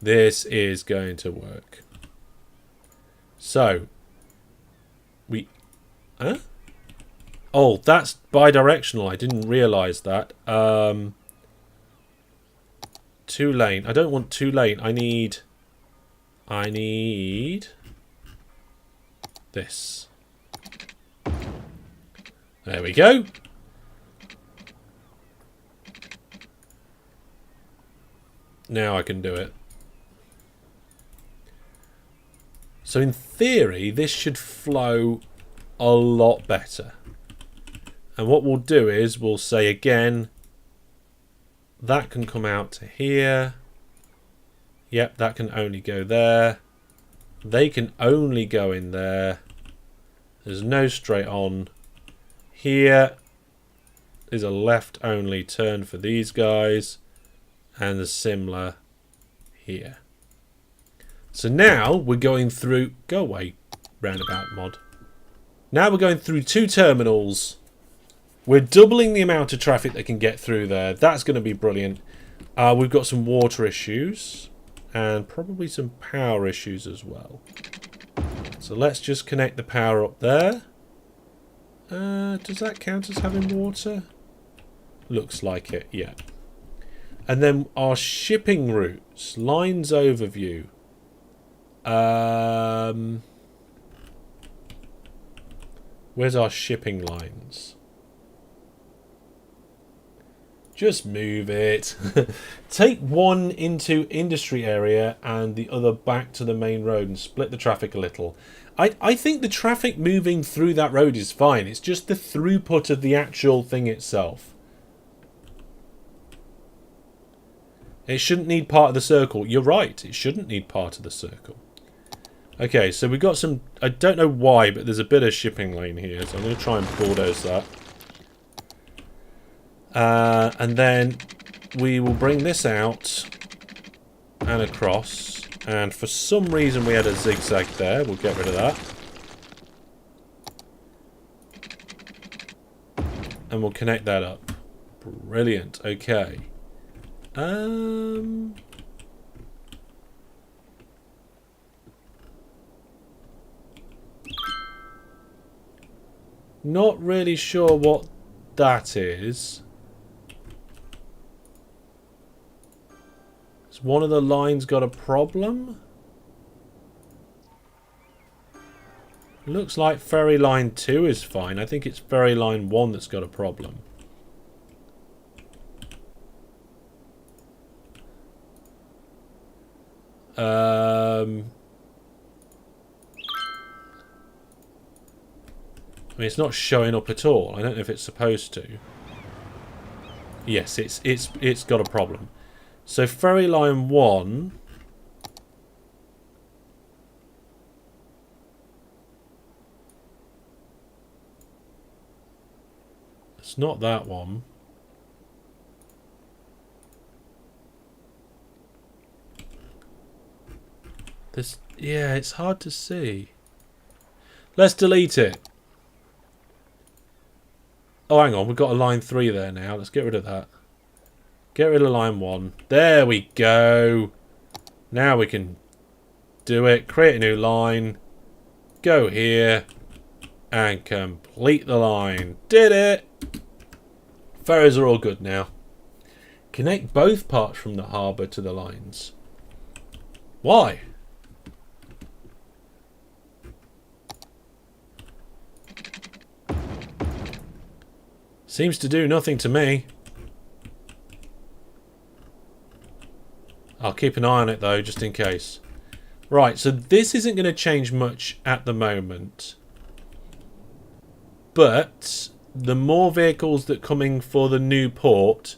This is going to work. So huh? Oh, that's bi-directional. I didn't realise that. 2-lane. I don't want 2-lane. I need this. There we go. Now I can do it. So in theory, this should flow a lot better. And what we'll do is we'll say again, that can come out to here. Yep, that can only go there. They can only go in there. There's no straight on. Here is a left only turn for these guys. And a similar here. So now we're going through... Go away, roundabout mod. Now we're going through 2 terminals. We're doubling the amount of traffic that can get through there. That's going to be brilliant. We've got some water issues. And probably some power issues as well. So let's just connect the power up there. Does that count as having water? Looks like it, yeah. And then our shipping routes. Lines overview. Where's our shipping lines? Just move it. Take one into industry area and the other back to the main road and split the traffic a little. I think the traffic moving through that road is fine. It's just the throughput of the actual thing itself. It shouldn't need part of the circle. You're right. It shouldn't need part of the circle. Okay, so we've got some... I don't know why, but there's a bit of shipping lane here. So I'm going to try and bulldoze that. And then we will bring this out and across. And for some reason we had a zigzag there. We'll get rid of that. And we'll connect that up. Brilliant. Okay. Not really sure what that is. Has one of the lines got a problem? Looks like ferry line 2 is fine. I think it's ferry line 1 that's got a problem. I mean, it's not showing up at all. I don't know if it's supposed to. Yes, it's got a problem. So ferry line 1. It's not that one. This, yeah, it's hard to see. Let's delete it. Oh, hang on. We've got a line 3 there now. Let's get rid of that. Get rid of line 1. There we go. Now we can do it. Create a new line. Go here. And complete the line. Did it! Ferries are all good now. Connect both parts from the harbour to the lines. Why? Seems to do nothing to me. I'll keep an eye on it though, just in case. Right, so this isn't going to change much at the moment. But the more vehicles that are coming for the new port,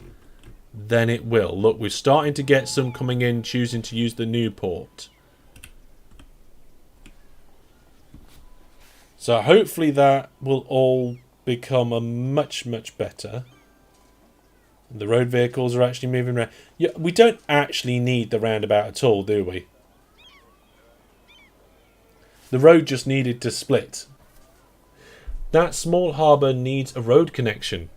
then it will. Look, we're starting to get some coming in choosing to use the new port. So hopefully that will all become a much better. The road vehicles are actually moving around. Yeah, we don't actually need the roundabout at all, do we? The road just needed to split. That small harbour needs a road connection.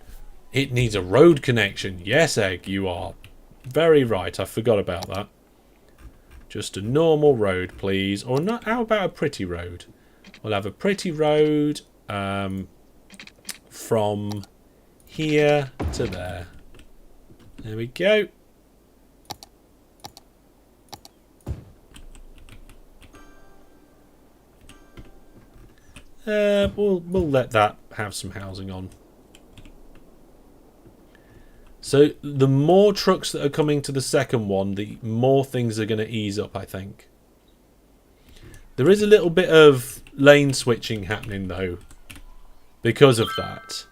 It needs a road connection. Yes, Egg, you are very right. I forgot about that. Just a normal road, please. Or not? How about a pretty road? We'll have a pretty road from here to there. There we go. We'll let that have some housing on. So the more trucks that are coming to the second one, the more things are going to ease up, I think. There is a little bit of lane switching happening though because of that.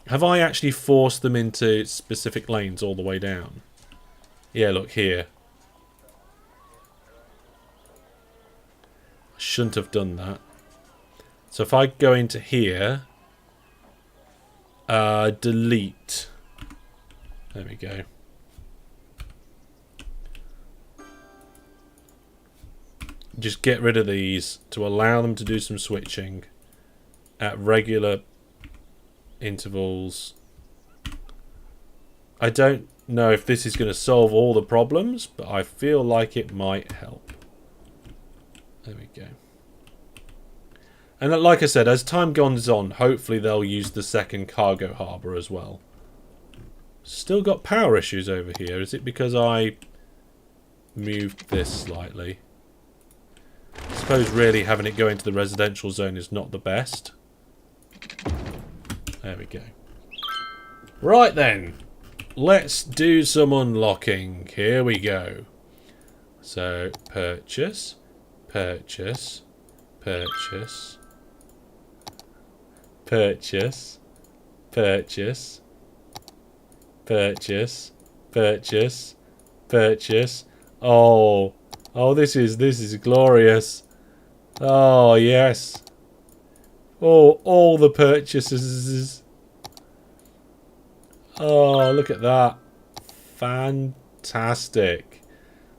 Have I actually forced them into specific lanes all the way down? Yeah, look here. I shouldn't have done that. So if I go into here, delete. There we go. Just get rid of these to allow them to do some switching at regular intervals. I don't know if this is going to solve all the problems, but I feel like it might help. There we go. And like I said, as time goes on, hopefully they'll use the second cargo harbour as well. Still got power issues over here. Is it because I moved this slightly? I suppose really having it go into the residential zone is not the best. There we go. Right then. Let's do some unlocking. Here we go. So, purchase, purchase, purchase, purchase, purchase, purchase, purchase, purchase. Oh, this is glorious. Oh, yes. Oh, all the purchases. Oh, look at that. Fantastic.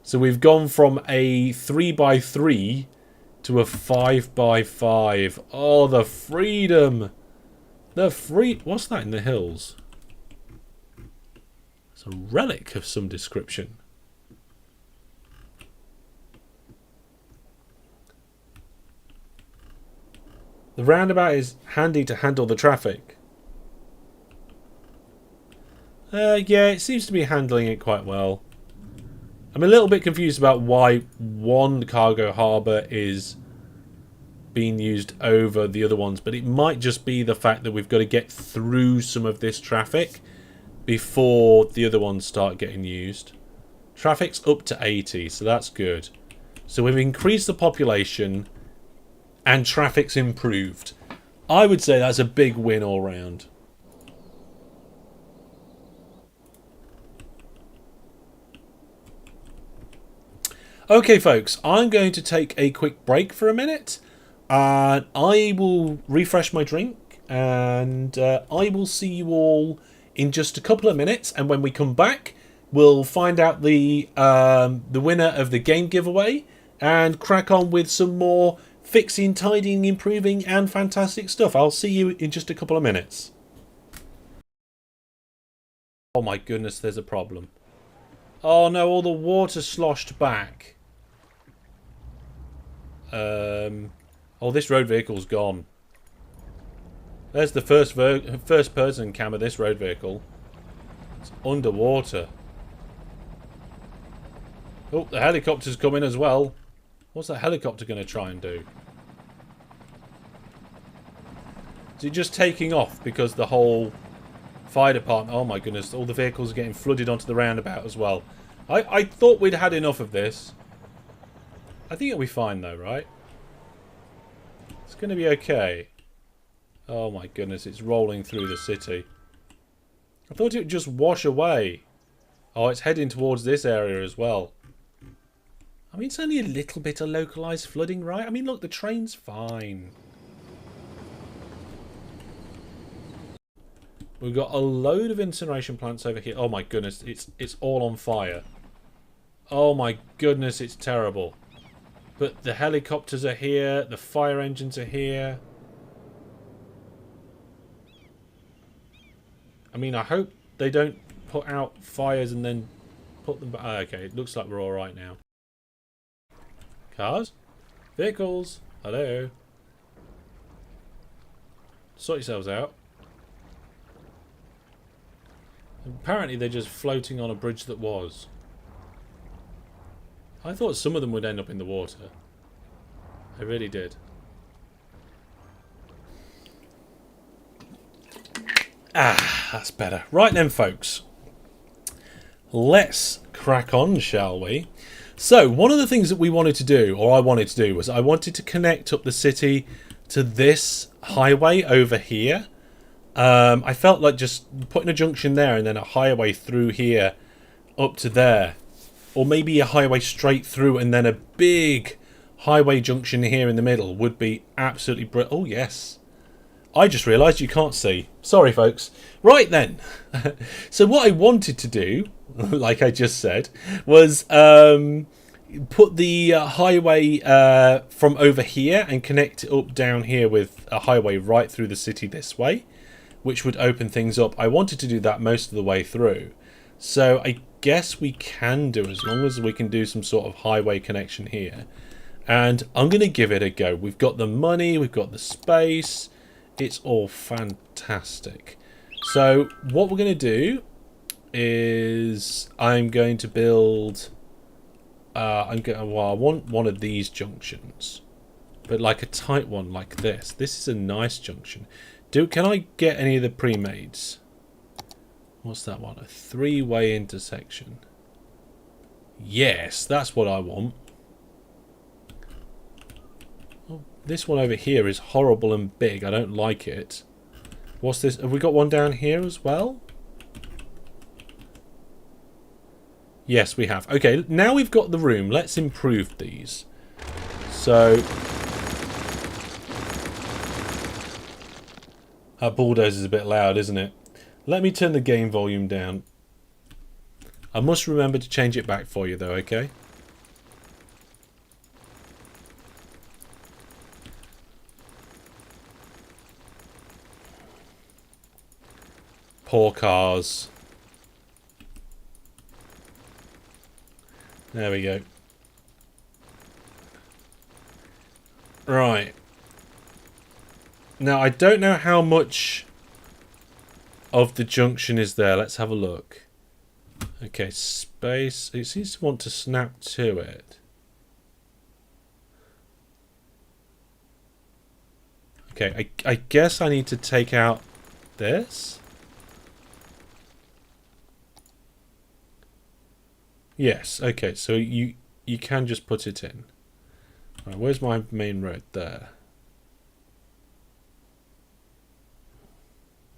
So we've gone from a 3x3 to a 5x5. Oh, the freedom. What's that in the hills? A relic of some description. The roundabout is handy to handle the traffic. Yeah, it seems to be handling it quite well. I'm a little bit confused about why one cargo harbour is being used over the other ones, but it might just be the fact that we've got to get through some of this traffic before the other ones start getting used. Traffic's up to 80, so that's good. So we've increased the population and traffic's improved. I would say that's a big win all round. Okay, folks, I'm going to take a quick break for a minute. I will refresh my drink, and I will see you all in just a couple of minutes. And when we come back, we'll find out the winner of the game giveaway and crack on with some more fixing, tidying, improving, and fantastic stuff. I'll see you in just a couple of minutes. Oh my goodness, there's a problem. Oh no, all the water sloshed back. Oh, this road vehicle's gone. There's the first person cam of this road vehicle. It's underwater. Oh, the helicopter's coming as well. What's that helicopter going to try and do? Is it just taking off because the whole fire department... Oh my goodness, all the vehicles are getting flooded onto the roundabout as well. I thought we'd had enough of this. I think it'll be fine though, right? It's going to be okay. Oh my goodness, it's rolling through the city. I thought it would just wash away. Oh, it's heading towards this area as well. I mean, it's only a little bit of localised flooding, right? I mean, look, the train's fine. We've got a load of incineration plants over here. Oh my goodness, it's all on fire. Oh my goodness, it's terrible. But the helicopters are here, the fire engines are here. I mean, I hope they don't put out fires and then put them back. Oh, okay, it looks like we're all right now. Cars? Vehicles? Hello? Sort yourselves out. Apparently they're just floating on a bridge that was. I thought some of them would end up in the water. I really did. Ah, that's better. Right then, folks. Let's crack on, shall we? So, one of the things that we wanted to do, or I wanted to do, was I wanted to connect up the city to this highway over here. I felt like just putting a junction there and then a highway through here up to there. Or maybe a highway straight through and then a big highway junction here in the middle would be absolutely brilliant. Oh, yes. I just realised you can't see. Sorry, folks. Right then. So what I wanted to do, like I just said, was put the highway from over here and connect it up down here with a highway right through the city this way, which would open things up. I wanted to do that most of the way through. So I guess we can do, as long as we can do some sort of highway connection here. And I'm going to give it a go. We've got the money, we've got the space. It's all fantastic. So what we're going to do is I'm going to build... I want one of these junctions. But like a tight one like this. This is a nice junction. Can I get any of the pre-mades? What's that one? A three-way intersection. Yes, that's what I want. Oh, this one over here is horrible and big. I don't like it. What's this? Have we got one down here as well? Yes, we have. Okay, now we've got the room. Let's improve these. So... that bulldozer is a bit loud, isn't it? Let me turn the game volume down. I must remember to change it back for you though, okay? Poor cars. There we go. Right. Now, I don't know how much of the junction is there. Let's have a look. Okay, space. It seems to want to snap to it. Okay, I guess I need to take out this. Yes, okay, so you can just put it in. Right, where's my main road? There.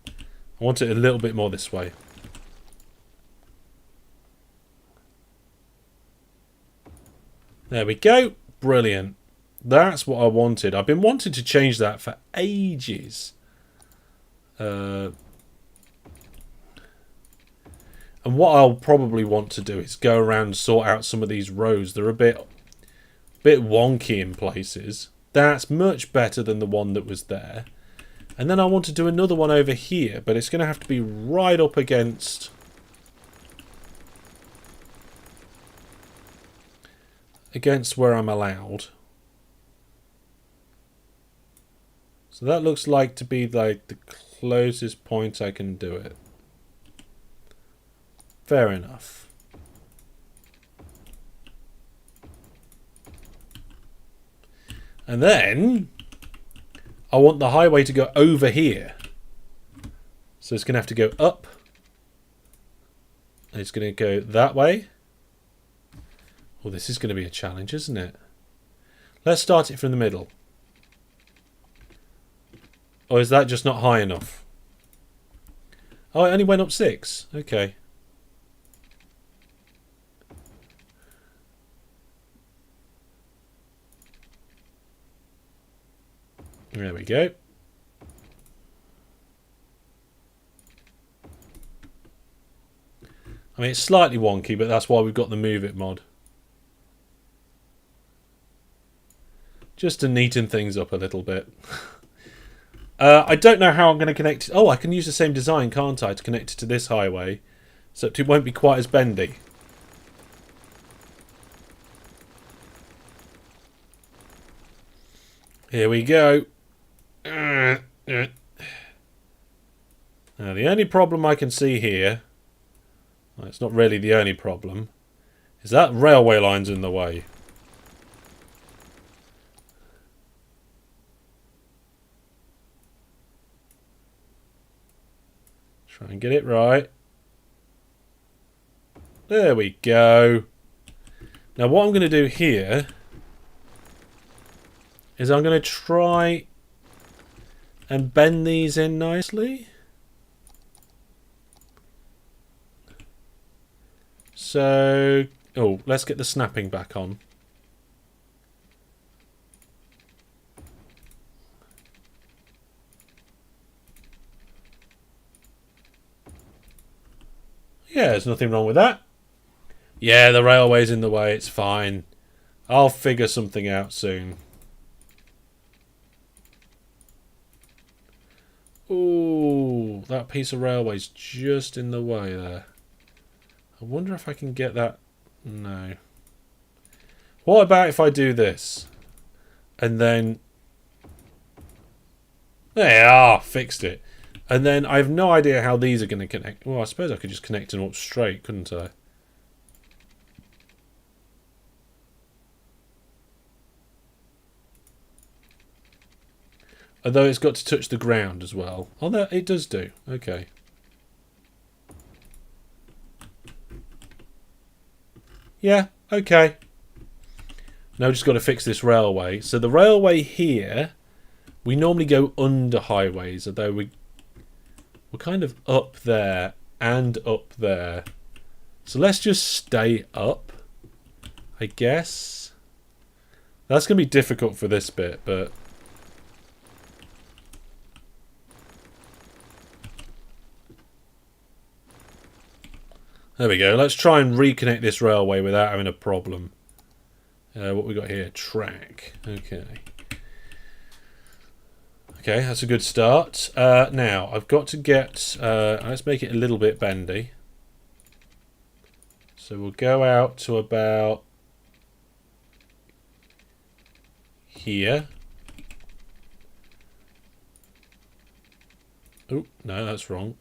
I want it a little bit more this way. There we go. Brilliant. That's what I wanted. I've been wanting to change that for ages. And what I'll probably want to do is go around and sort out some of these roads. They're a bit wonky in places. That's much better than the one that was there. And then I want to do another one over here, but it's going to have to be right up against where I'm allowed. So that looks like to be like the closest point I can do it. Fair enough. And then I want the highway to go over here. So it's going to have to go up. And it's going to go that way. Well, this is going to be a challenge, isn't it? Let's start it from the middle. Or is that just not high enough? Oh, it only went up 6. Okay. There we go. I mean, it's slightly wonky, but that's why we've got the Move It mod. Just to neaten things up a little bit. I don't know how I'm going to connect it. Oh, I can use the same design, can't I, to connect it to this highway. So it won't be quite as bendy. Here we go. Now, the only problem I can see here, well, it's not really the only problem, is that railway line's in the way. Try and get it right. There we go. Now what I'm going to do here is I'm going to try and bend these in nicely. So, oh, let's get the snapping back on. Yeah, there's nothing wrong with that. Yeah, the railway's in the way, it's fine. I'll figure something out soon. Ooh, that piece of railway's just in the way there. I wonder if I can get that. No. What about if I do this? And then... There, fixed it. And then I have no idea how these are going to connect. Well, I suppose I could just connect them up straight, couldn't I? Although it's got to touch the ground as well. Oh, no, it does do. Okay. Yeah, okay. Now we've just got to fix this railway. So the railway here, we normally go under highways, although we're kind of up there and up there. So let's just stay up, I guess. That's going to be difficult for this bit, but... There we go. Let's try and reconnect this railway without having a problem. What we got here? Track. Okay. Okay, that's a good start. Now, I've got to get... let's make it a little bit bendy. So we'll go out to about here. Oh, no, that's wrong.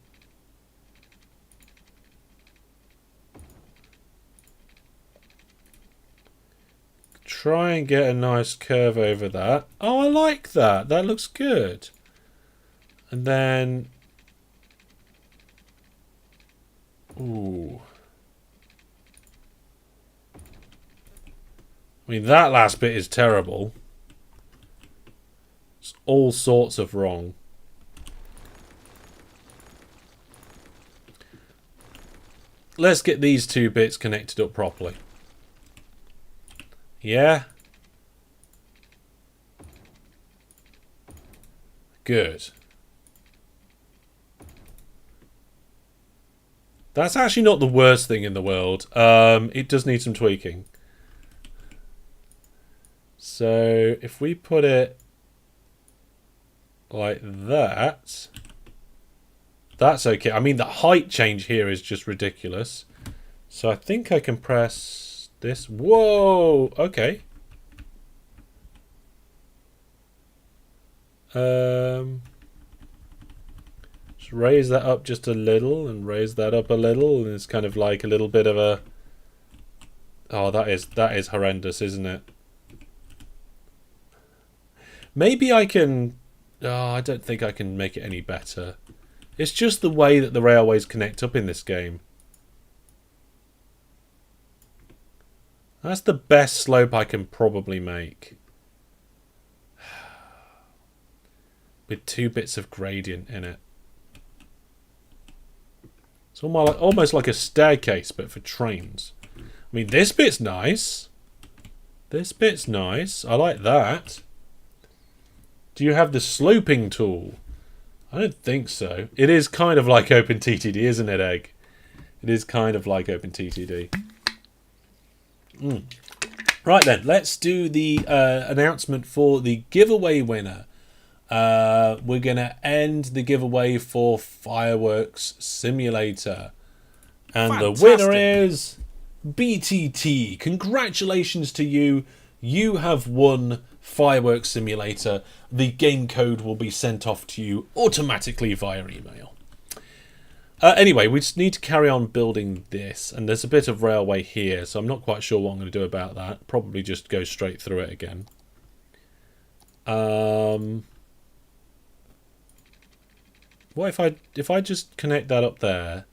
Try and get a nice curve over that. Oh, I like that. That looks good. And then... Ooh. I mean, that last bit is terrible. It's all sorts of wrong. Let's get these two bits connected up properly. Yeah? Good. That's actually not the worst thing in the world. It does need some tweaking. So, if we put it like that, that's okay. I mean, the height change here is just ridiculous. So I think I can press this. Whoa! Okay. Just raise that up just a little and raise that up a little, and it's kind of like a little bit of a... Oh, that is horrendous, isn't it? Maybe I can... Oh, I don't think I can make it any better. It's just the way that the railways connect up in this game. That's the best slope I can probably make. With 2 bits of gradient in it. It's almost like a staircase, but for trains. I mean, this bit's nice. This bit's nice. I like that. Do you have the sloping tool? I don't think so. It is kind of like OpenTTD, isn't it, Egg? It is kind of like OpenTTD. Right then, let's do the announcement for the giveaway winner. We're going to end the giveaway for Fireworks Simulator. And fantastic. The winner is BTT. Congratulations to you. You have won Fireworks Simulator. The game code will be sent off to you automatically via email. Anyway, we just need to carry on building this, and there's a bit of railway here, so I'm not quite sure what I'm going to do about that. Probably just go straight through it again. What if I just connect that up there?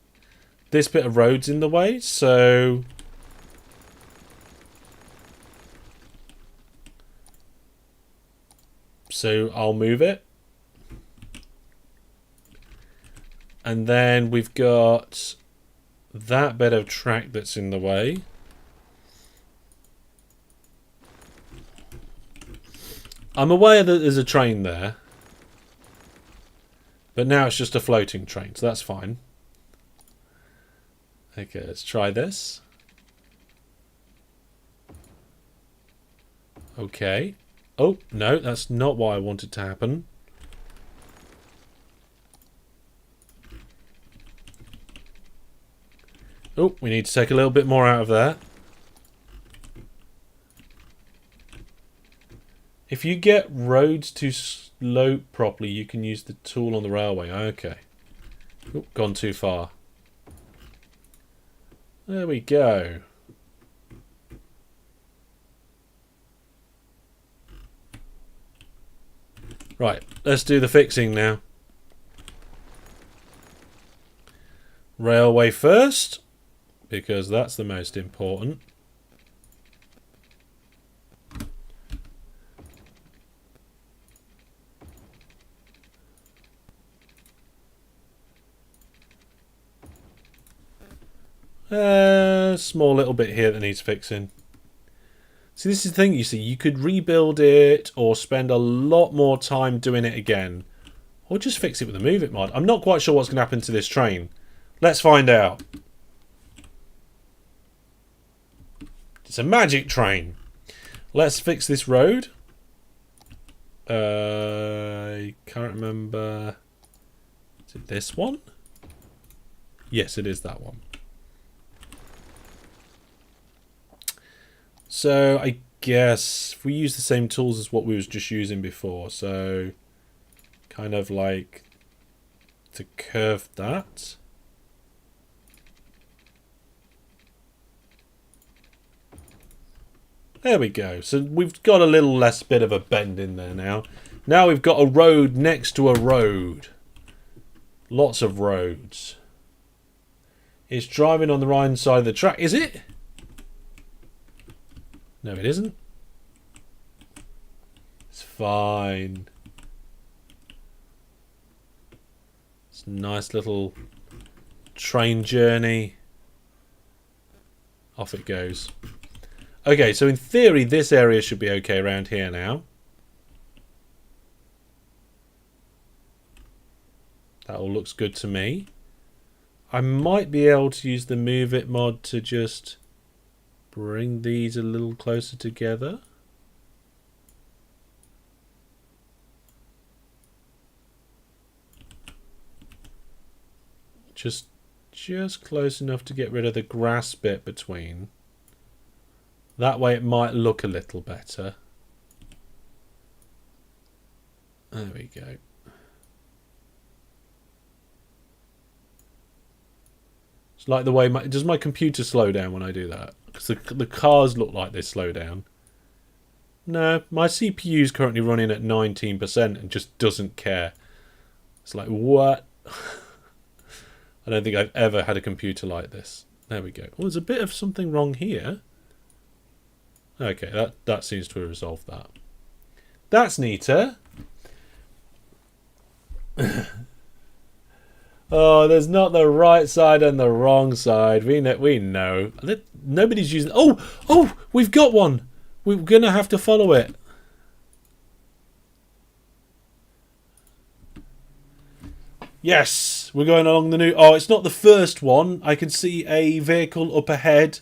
This bit of road's in the way, so... So I'll move it. And then we've got that bit of track that's in the way. I'm aware that there's a train there. But now it's just a floating train, so that's fine. Okay, let's try this. Okay. Oh, no, that's not what I wanted to happen. Oh, we need to take a little bit more out of there. If you get roads to slope properly, you can use the tool on the railway. Okay. Oh, gone too far. There we go. Right, let's do the fixing now. Railway first, because that's the most important. Small little bit here that needs fixing. See, this is the thing, you see, you could rebuild it or spend a lot more time doing it again. Or just fix it with a Move It mod. I'm not quite sure what's going to happen to this train. Let's find out. It's a magic train. Let's fix this road. I can't remember. Is it this one? Yes, it is that one. So I guess if we use the same tools as what we was just using before, so kind of like to curve that. There we go. So we've got a little less bit of a bend in there now. Now we've got a road next to a road. Lots of roads. It's driving on the right side of the track. Is it? No, it isn't. It's fine. It's a nice little train journey. Off it goes. Okay, so in theory, this area should be okay around here now. That all looks good to me. I might be able to use the Move It mod to just bring these a little closer together. Just close enough to get rid of the grass bit between. That way it might look a little better. There we go. It's like the way does my computer slow down when I do that? Because the cars look like they slow down. No, my CPU is currently running at 19% and just doesn't care. It's like, what? I don't think I've ever had a computer like this. There we go. Oh, there's a bit of something wrong here. Okay, that seems to have resolved that. That's neater. Oh, there's not the right side and the wrong side. We know. Nobody's using... Oh, we've got one. We're going to have to follow it. Yes, we're going along the new... Oh, it's not the first one. I can see a vehicle up ahead.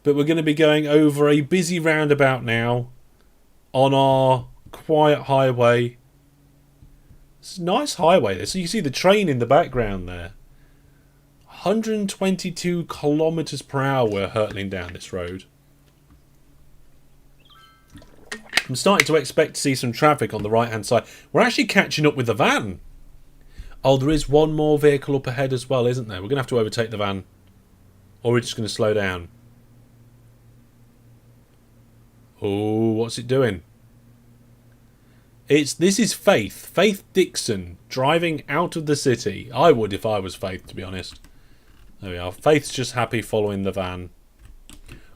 But we're going to be going over a busy roundabout now on our quiet highway. It's a nice highway there. So you see the train in the background there. 122 kilometers per hour we're hurtling down this road. I'm starting to expect to see some traffic on the right hand side. We're actually catching up with the van. Oh, there is one more vehicle up ahead as well, isn't there? We're going to have to overtake the van. Or we're just going to slow down. Oh, what's it doing? This is Faith Dixon, driving out of the city. I would if I was Faith, to be honest. There we are. Faith's just happy following the van.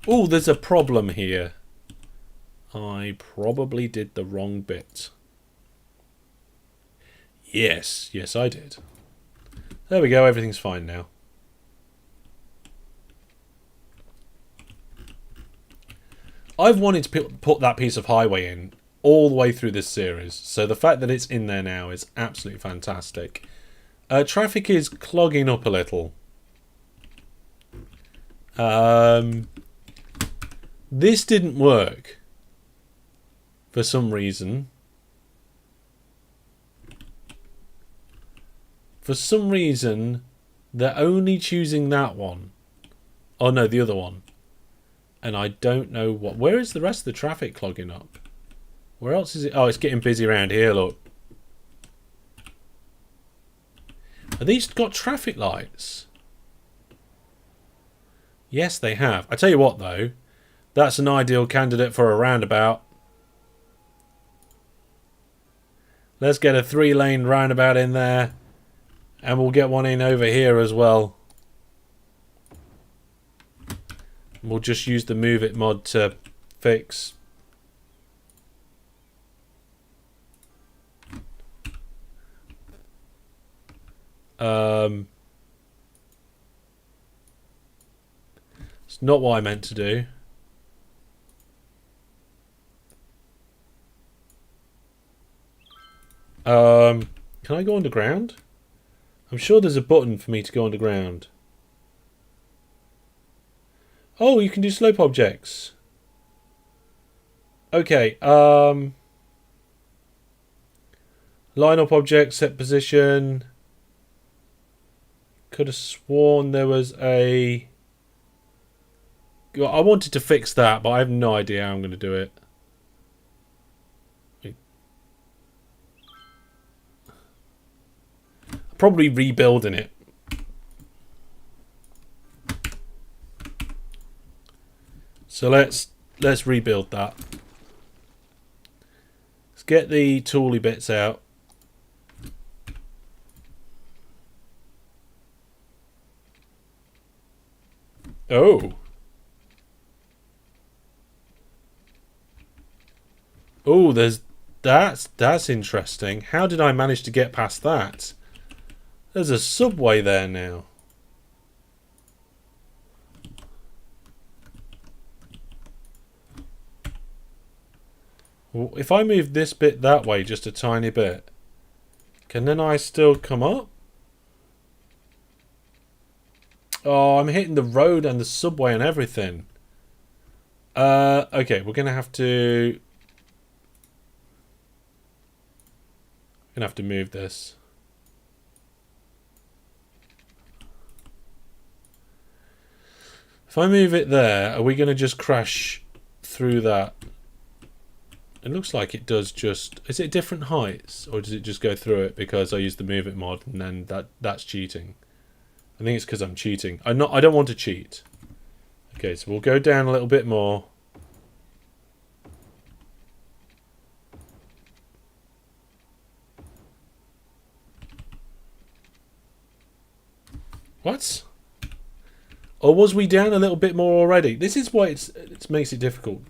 Oh, there's a problem here. I probably did the wrong bit. Yes, I did. There we go, everything's fine now. I've wanted to put that piece of highway in all the way through this series, so the fact that it's in there now is absolutely fantastic. Traffic is clogging up a little. This didn't work for some reason. For some reason, they're only choosing that one. Oh no, the other one. And I don't know what... Where is the rest of the traffic clogging up? Where else is it? Oh, it's getting busy around here, look. Have these got traffic lights? Yes, they have. I tell you what, though. That's an ideal candidate for a roundabout. Let's get a 3-lane roundabout in there. And we'll get one in over here as well. We'll just use the Move It mod to fix. It's not what I meant to do. Can I go underground? I'm sure there's a button for me to go underground. Oh, you can do slope objects. Okay, line up object, set position. Could have sworn there was a... I wanted to fix that, but I have no idea how I'm going to do it. Probably rebuilding it. So let's rebuild that. Let's get the tooly bits out. Oh. Oh, that's interesting. How did I manage to get past that? There's a subway there now. Well, if I move this bit that way just a tiny bit, can then I still come up? Oh, I'm hitting the road and the subway and everything. Okay, we're gonna have to move this. If I move it there, are we gonna just crash through that? It looks like it does just... Is it different heights? Or does it just go through it because I used the move it mod and then that's cheating? I think it's because I'm cheating. I don't want to cheat. Okay, so we'll go down a little bit more. What? Or was we down a little bit more already? This is why it makes it difficult.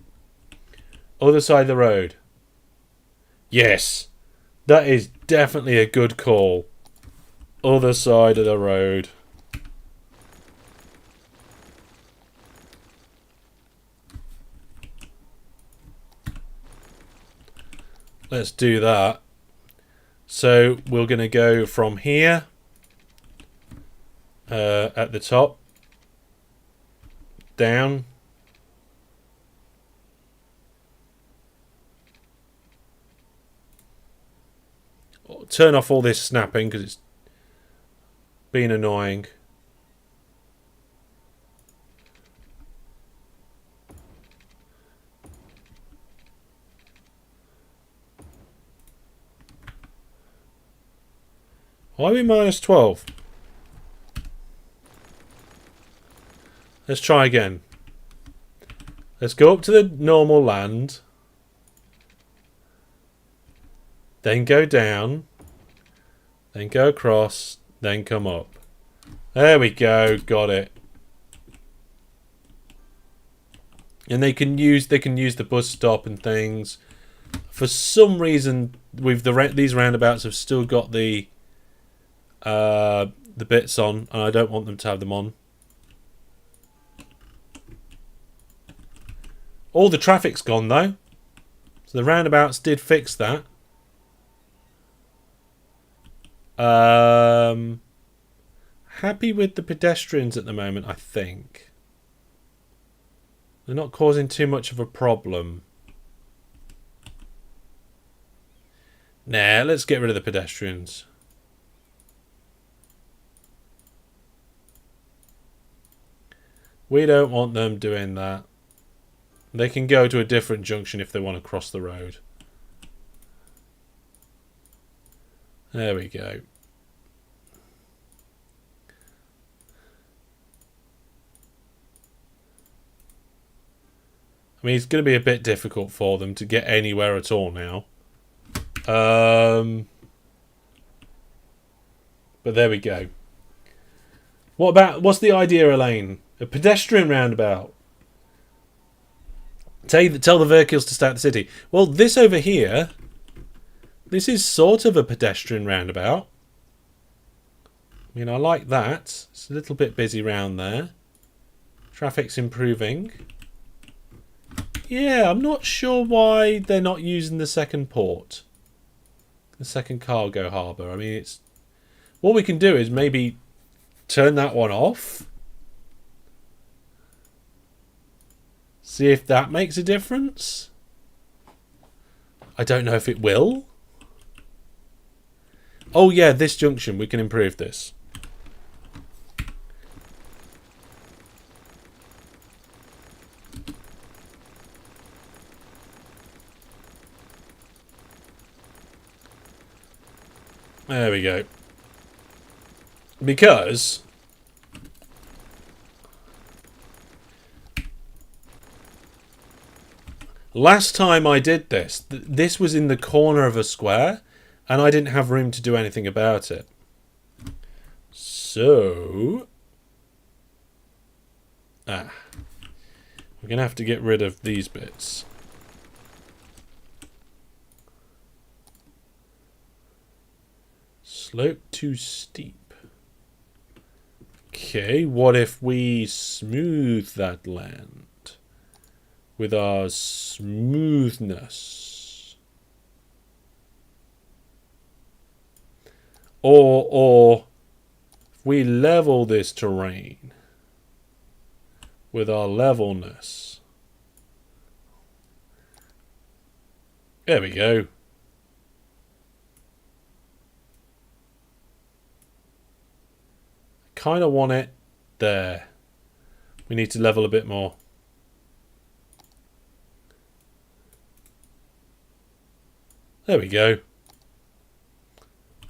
Other side of the road. Yes. That is definitely a good call. Other side of the road. Let's do that. So we're going to go from here at the top down. Turn off all this snapping because it's been annoying. Why are we minus 12? Let's try again. Let's go up to the normal land. Then go down. Then go across. Then come up. There we go. Got it. And they can use the bus stop and things. For some reason, these roundabouts have still got the bits on, and I don't want them to have them on. All the traffic's gone though, so the roundabouts did fix that. Happy with the pedestrians at the moment, I think. They're not causing too much of a problem. Nah, let's get rid of the pedestrians. We don't want them doing that. They can go to a different junction if they want to cross the road. There we go. I mean, it's going to be a bit difficult for them to get anywhere at all now. But there we go. What's the idea, Elaine? A pedestrian roundabout. Tell the vehicles to stay at the city. Well, this over here, this is sort of a pedestrian roundabout. I mean, I like that. It's a little bit busy round there. Traffic's improving. Yeah, I'm not sure why they're not using the second port. The second cargo harbour. I mean, it's... What we can do is maybe turn that one off. See if that makes a difference. I don't know if it will. Oh yeah, this junction, we can improve this. There we go. Because last time I did this, this was in the corner of a square, and I didn't have room to do anything about it. So we're going to have to get rid of these bits. Slope too steep. Okay, what if we smooth that land with our smoothness? Or if we level this terrain with our levelness. There we go. Kind of want it there. We need to level a bit more. There we go.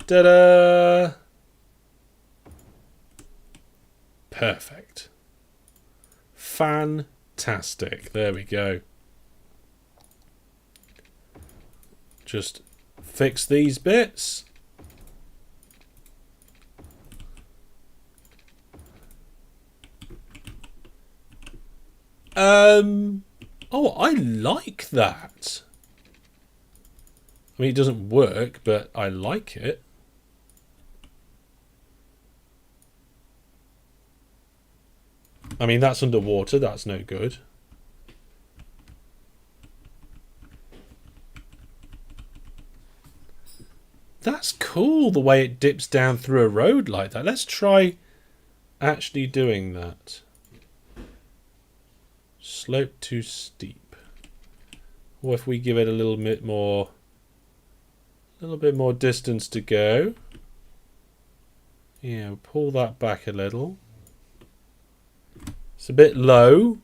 Ta-da! Perfect. Fantastic. There we go. Just fix these bits. Oh, I like that. I mean, it doesn't work, but I like it. I mean, that's underwater. That's no good. That's cool, the way it dips down through a road like that. Let's try actually doing that. Slope too steep. What if we give it a little bit more distance to go? Yeah, we'll pull that back a little. It's a bit low.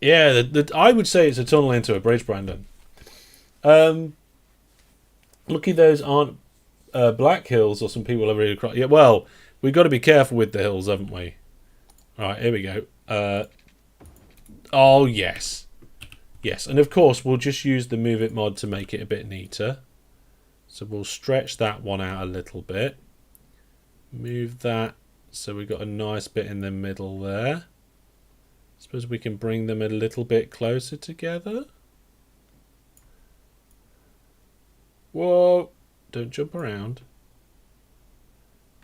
Yeah, I would say it's a tunnel into a bridge, Brandon. Lucky those aren't black hills, or some people are really cross. Yeah, well, we've got to be careful with the hills, haven't we? All right, here we go. Oh, yes. Yes, and of course, we'll just use the Move It mod to make it a bit neater. So we'll stretch that one out a little bit. Move that so we've got a nice bit in the middle there. Suppose we can bring them a little bit closer together. Whoa, don't jump around.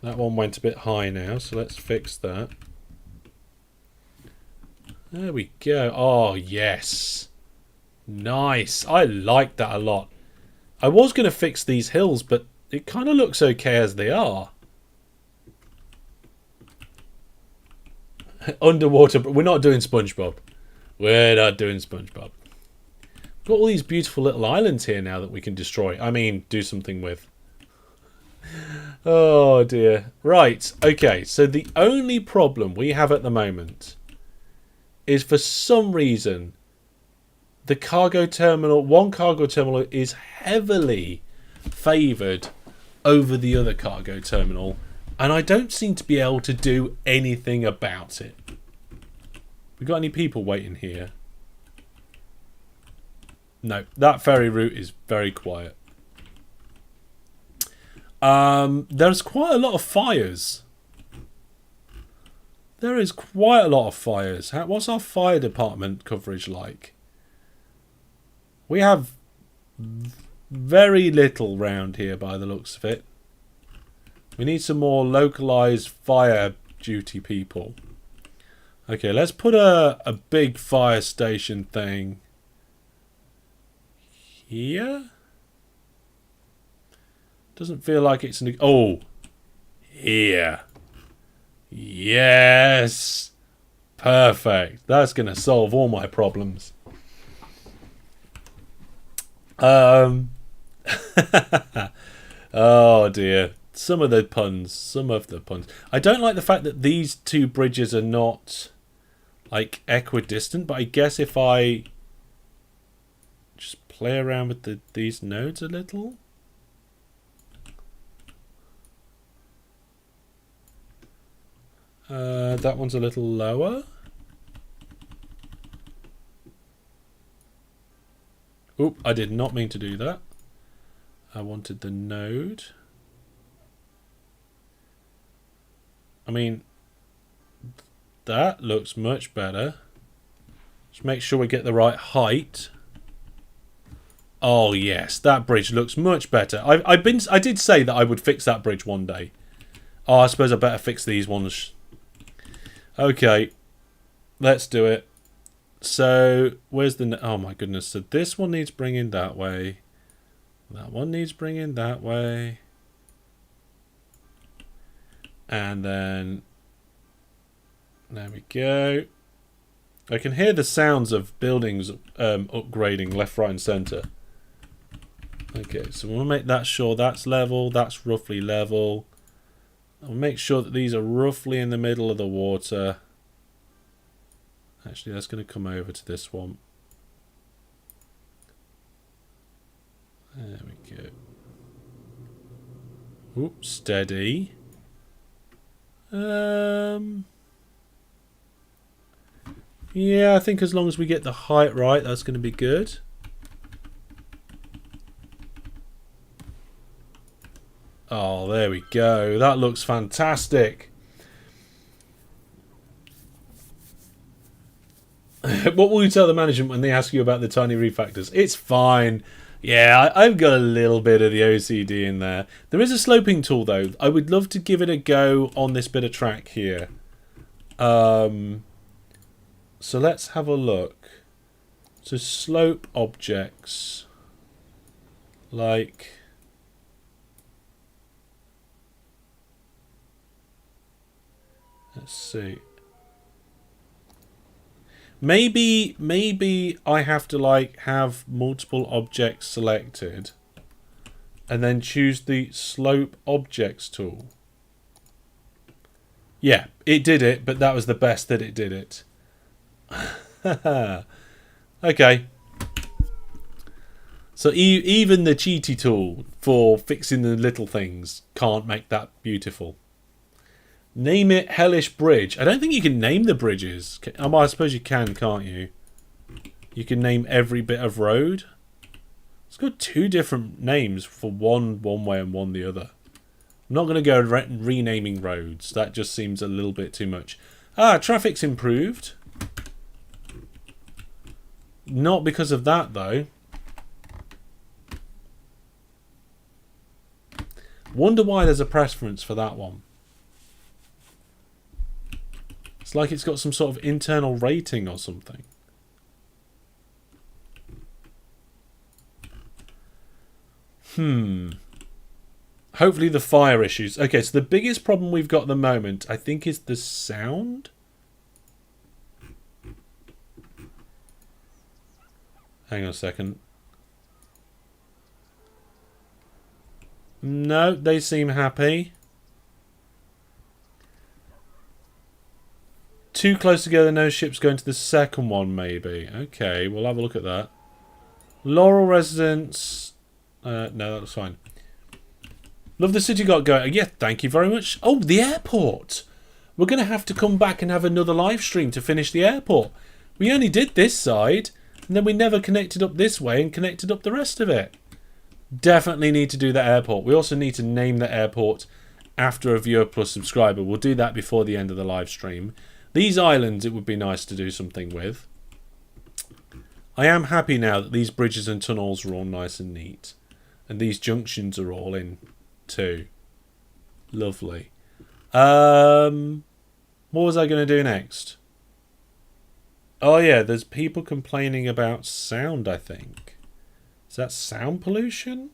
That one went a bit high now, so let's fix that. There we go. Oh, yes. Nice. I like that a lot. I was going to fix these hills, but it kind of looks okay as they are. Underwater, but we're not doing SpongeBob. We're not doing SpongeBob. We've got all these beautiful little islands here now that we can destroy. I mean, do something with. Oh dear. Right, okay, so the only problem we have at the moment is for some reason the cargo terminal, one cargo terminal is heavily favoured over the other cargo terminal, and I don't seem to be able to do anything about it. We got any people waiting here? No, that ferry route is very quiet. There's quite a lot of fires. There is quite a lot of fires. What's our fire department coverage like? We have very little round here by the looks of it. We need some more localized fire duty people. Okay, let's put a big fire station thing here. Doesn't feel like it's an... Oh, here. Yes. Perfect. That's going to solve all my problems. Oh dear. Some of the puns. I don't like the fact that these two bridges are not like equidistant, but I guess if I just play around with these nodes a little. That one's a little lower. Oop, I did not mean to do that. I wanted the node. I mean, that looks much better. Just make sure we get the right height. Oh yes, that bridge looks much better. I did say that I would fix that bridge one day. Oh, I suppose I better fix these ones. Okay, let's do it. So, where's the... Oh my goodness. So this one needs bringing that way. That one needs bringing that way. And then... There we go. I can hear the sounds of buildings upgrading left, right and centre. Okay, so we'll make that sure that's level. That's roughly level. I'll make sure that these are roughly in the middle of the water. Actually, that's going to come over to this one. There we go. Oops, steady. Yeah, I think as long as we get the height right, that's going to be good. Oh, there we go. That looks fantastic. What will you tell the management when they ask you about the tiny refactors? It's fine. Yeah, I've got a little bit of the OCD in there. There is a sloping tool, though. I would love to give it a go on this bit of track here. So let's have a look. So slope objects. Like... Let's see. Maybe I have to like have multiple objects selected and then choose the slope objects tool. Yeah, it did it, but that was the best that it did it. Okay. So even the cheaty tool for fixing the little things can't make that beautiful. Name it Hellish Bridge. I don't think you can name the bridges. I suppose you can, can't you? You can name every bit of road. It's got two different names for one way and one the other. I'm not going to go renaming roads. That just seems a little bit too much. Ah, traffic's improved. Not because of that, though. Wonder why there's a preference for that one. It's like it's got some sort of internal rating or something. Hopefully the fire issues. Okay, so the biggest problem we've got at the moment, I think, is the sound. Hang on a second. No, they seem happy. Too close together, no ships going to the second one, maybe. Okay, we'll have a look at that. Laurel residence. No, that's fine. Love the city got going. Yeah, thank you very much. Oh, the airport. We're going to have to come back and have another live stream to finish the airport. We only did this side, and then we never connected up this way and connected up the rest of it. Definitely need to do the airport. We also need to name the airport after a viewer plus subscriber. We'll do that before the end of the live stream. These islands, it would be nice to do something with. I am happy now that these bridges and tunnels are all nice and neat. And these junctions are all in too. Lovely. What was I going to do next? Oh yeah, there's people complaining about sound, I think. Is that sound pollution?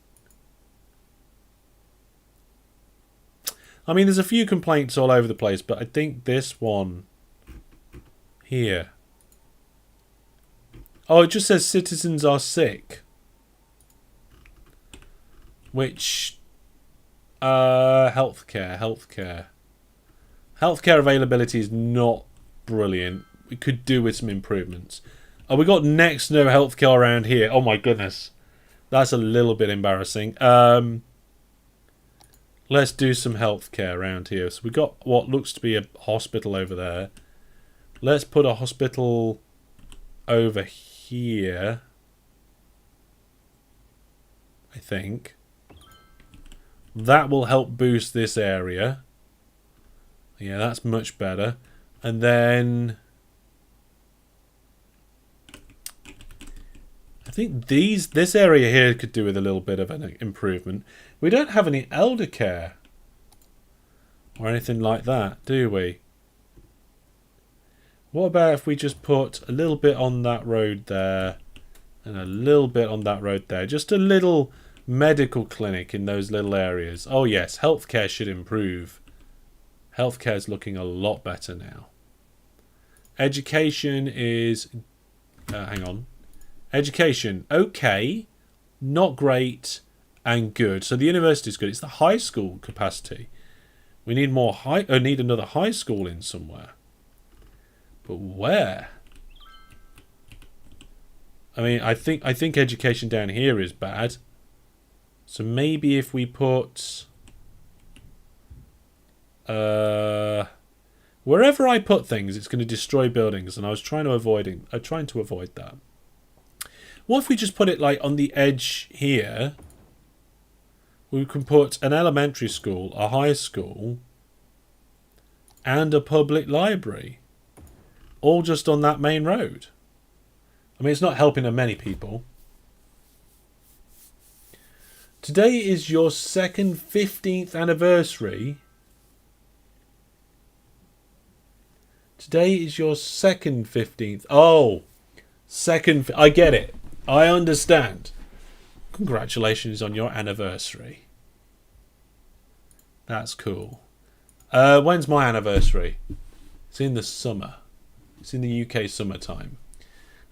I mean, there's a few complaints all over the place, but I think this one here. Oh, it just says citizens are sick. Which, healthcare availability is not brilliant. We could do with some improvements. Oh, we got next to no healthcare around here. Oh my goodness. That's a little bit embarrassing. Let's do some healthcare around here. So we got what looks to be a hospital over there. Let's put a hospital over here, I think. That will help boost this area. Yeah, that's much better. And then I think this area here could do with a little bit of an improvement. We don't have any elder care or anything like that, do we? What about if we just put a little bit on that road there and a little bit on that road there? Just a little medical clinic in those little areas. Oh yes, healthcare should improve. Healthcare is looking a lot better now. Education is... hang on. Education, okay. Not great and good. So the university is good. It's the high school capacity. We need more need another high school in somewhere. But where? I mean, I think education down here is bad. So maybe if we put... wherever I put things, it's going to destroy buildings, and I was trying to avoid that. What if we just put it like on the edge here? We can put an elementary school, a high school, and a public library, all just on that main road. I mean, it's not helping many people. Today is your second 15th anniversary. Today is your second 15th. Oh, second. I get it. I understand. Congratulations on your anniversary. That's cool. When's my anniversary? It's in the summer. It's in the UK summertime.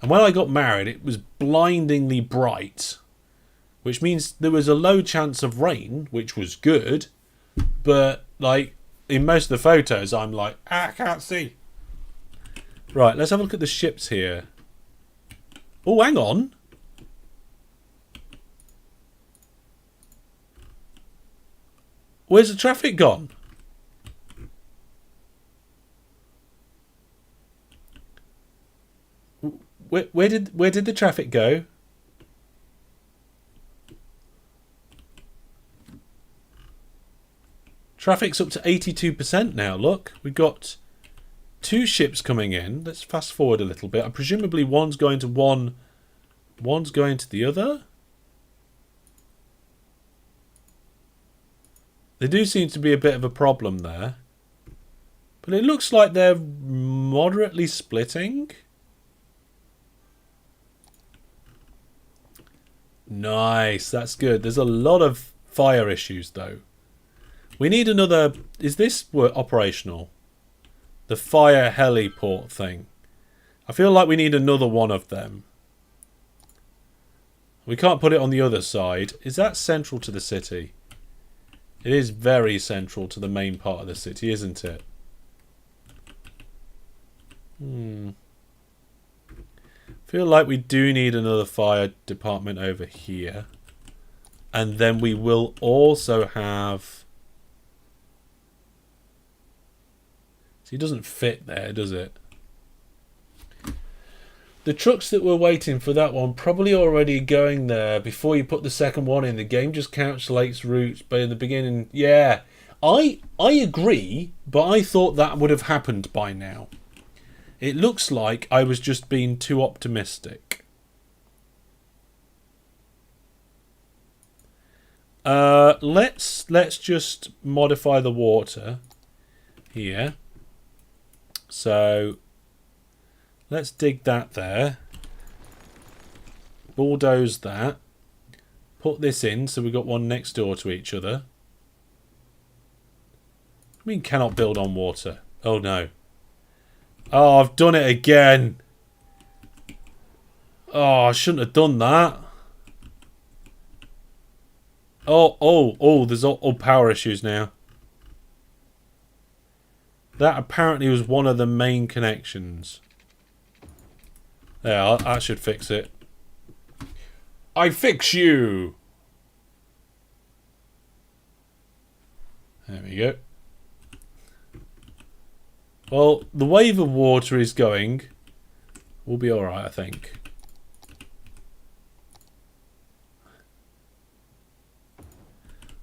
And when I got married, it was blindingly bright, which means there was a low chance of rain, which was good. But like in most of the photos, I'm like, I can't see. Right, let's have a look at the ships here. Oh, hang on. Where's the traffic gone? Where did the traffic go? Traffic's up to 82% now. Look, we've got 2 ships coming in. Let's fast forward a little bit. Presumably one's going to one, one's going to the other. There do seem to be a bit of a problem there. But it looks like they're moderately splitting. Nice, that's good. There's a lot of fire issues though. We need another... Is this operational? The fire heliport thing. I feel like we need another one of them. We can't put it on the other side. Is that central to the city? It is very central to the main part of the city, isn't it? Feel like we do need another fire department over here. And then we will also have... See, it doesn't fit there, does it? The trucks that were waiting for that one probably already going there before you put the second one in. The game just calculates routes, but in the beginning, yeah. I agree, but I thought that would have happened by now. It looks like I was just being too optimistic. Let's just modify the water here. So let's dig that there. Bulldoze that. Put this in so we've got one next door to each other. I mean, cannot build on water. Oh no. Oh, I've done it again. Oh, I shouldn't have done that. Oh, there's all power issues now. That apparently was one of the main connections. Yeah, that should fix it. I fix you. There we go. Well, the wave of water is going. We'll be alright, I think.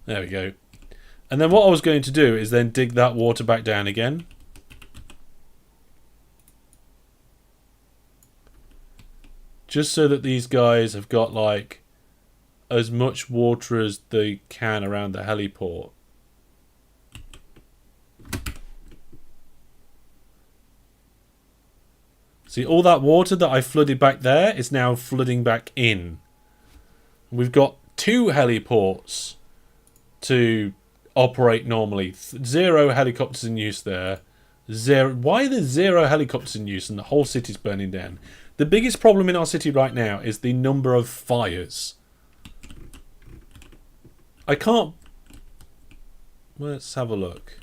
There we go. And then what I was going to do is then dig that water back down again. Just so that these guys have got like as much water as they can around the heliport. See, all that water that I flooded back there is now flooding back in. We've got 2 heliports to operate normally. 0 helicopters in use there. 0. Why are there 0 helicopters in use and the whole city's burning down? The biggest problem in our city right now is the number of fires. I can't... Let's have a look.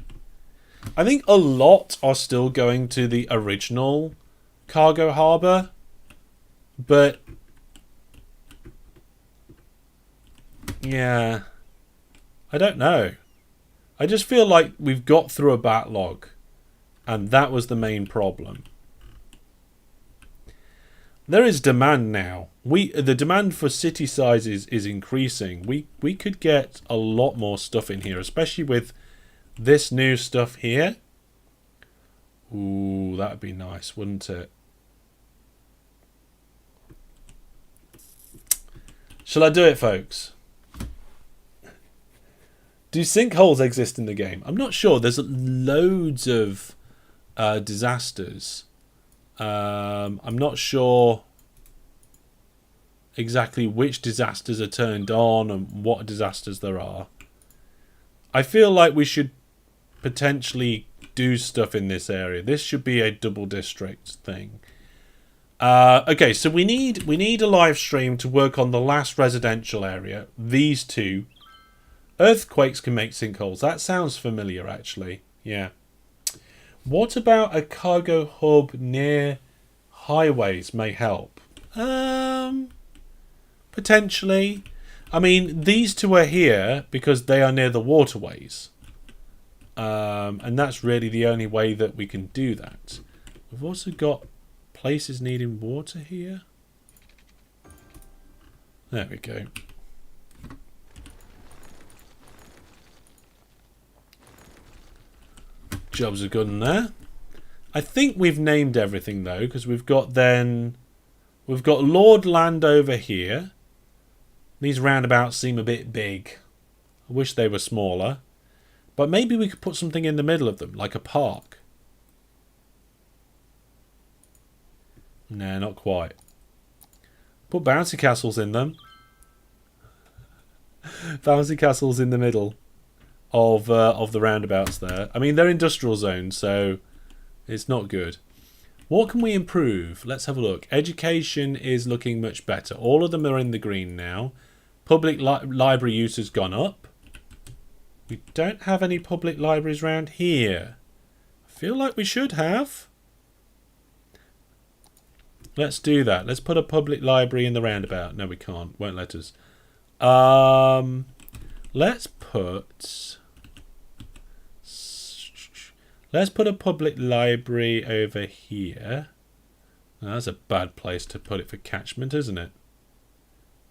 I think a lot are still going to the original cargo harbour, but yeah, I don't know. I just feel like we've got through a backlog, and that was the main problem. There is demand now. The demand for city sizes is increasing. We could get a lot more stuff in here, especially with this new stuff here. Ooh, that'd be nice, wouldn't it? Shall I do it, folks? Do sinkholes exist in the game? I'm not sure. There's loads of disasters. I'm not sure exactly which disasters are turned on and what disasters there are. I feel like we should potentially do stuff in this area. This should be a double district thing. Okay, so we need a live stream to work on the last residential area. These 2. Earthquakes can make sinkholes. That sounds familiar, actually. Yeah. What about a cargo hub near highways may help? Potentially. I mean, these 2 are here because they are near the waterways. And that's really the only way that we can do that. We've also got places needing water here. There we go. Jobs are good in there. I think we've named everything though, because we've got Lord Land over here. These roundabouts seem a bit big. I wish they were smaller. But maybe we could put something in the middle of them, like a park. No, not quite. Put bouncy castles in them. Bouncy castles in the middle of the roundabouts there. I mean, they're industrial zones, so it's not good. What can we improve? Let's have a look. Education is looking much better. All of them are in the green now. Public library use has gone up. We don't have any public libraries around here. I feel like we should have. Let's do that. Let's put a public library in the roundabout. No, we can't. Won't let us. Let's put a public library over here. Now, that's a bad place to put it for catchment, isn't it?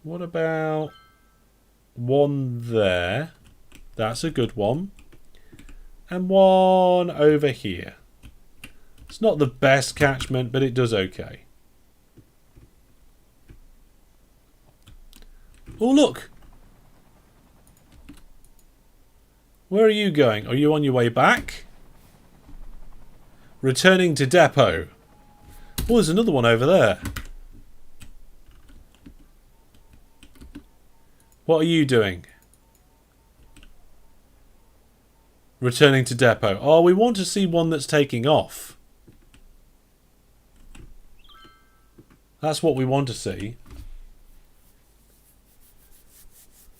What about one there? That's a good one. And one over here. It's not the best catchment, but it does okay. Oh, look! Where are you going? Are you on your way back? Returning to depot. Oh, there's another one over there. What are you doing? Returning to depot. Oh, we want to see one that's taking off. That's what we want to see.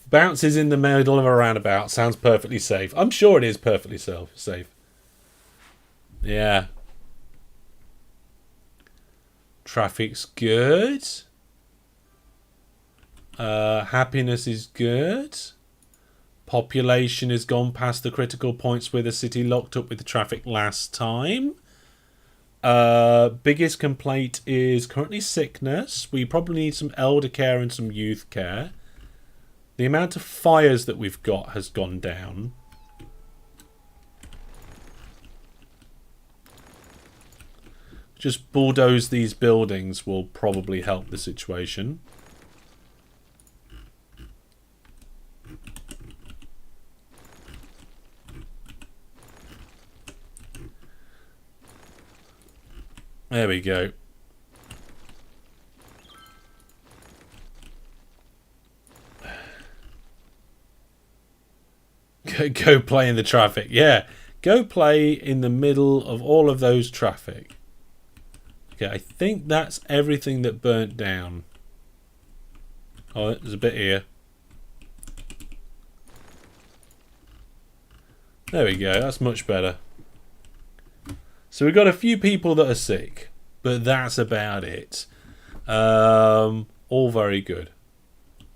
Bounces in the middle of a roundabout. Sounds perfectly safe. I'm sure it is perfectly safe. Yeah. Traffic's good. Happiness is good. Population has gone past the critical points where the city locked up with the traffic last time. Biggest complaint is currently sickness. We probably need some elder care and some youth care. The amount of fires that we've got has gone down. Just bulldoze these buildings will probably help the situation. There we go. Go play in the traffic. Yeah, go play in the middle of all of those traffic. Okay, I think that's everything that burnt down. Oh, there's a bit here. There we go, that's much better. So we've got a few people that are sick, but that's about it. All very good.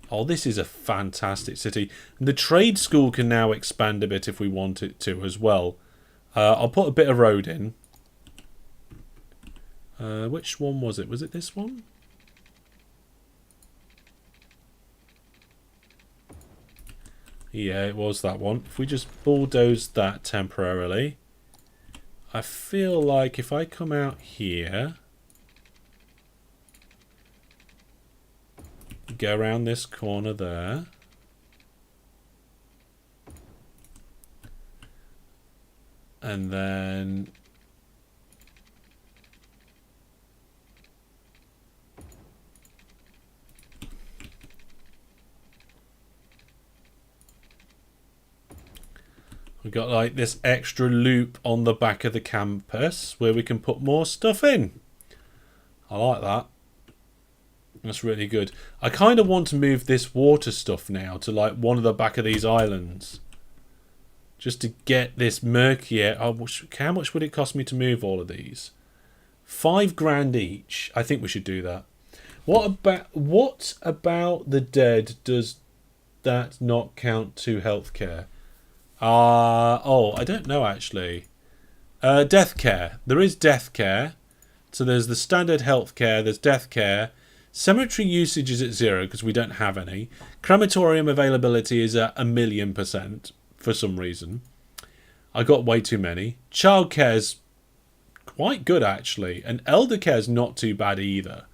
Oh, this is a fantastic city. And the trade school can now expand a bit if we want it to as well. I'll put a bit of road in. Which one was it? Was it this one? Yeah, it was that one. If we just bulldoze that temporarily. I feel like if I come out here, go around this corner there, and then we've got like this extra loop on the back of the campus where we can put more stuff in. I like that. That's really good. I kind of want to move this water stuff now to like one of the back of these islands. Just to get this murkier. How much would it cost me to move all of these? $5,000 each. I think we should do that. What about the dead? Does that not count to healthcare? Oh, I don't know actually. Death care. There is death care. So there's the standard health care, there's death care. Cemetery usage is at 0 because we don't have any. Crematorium availability is at 1,000,000% for some reason. I got way too many. Childcare's quite good actually. And elder care's not too bad either.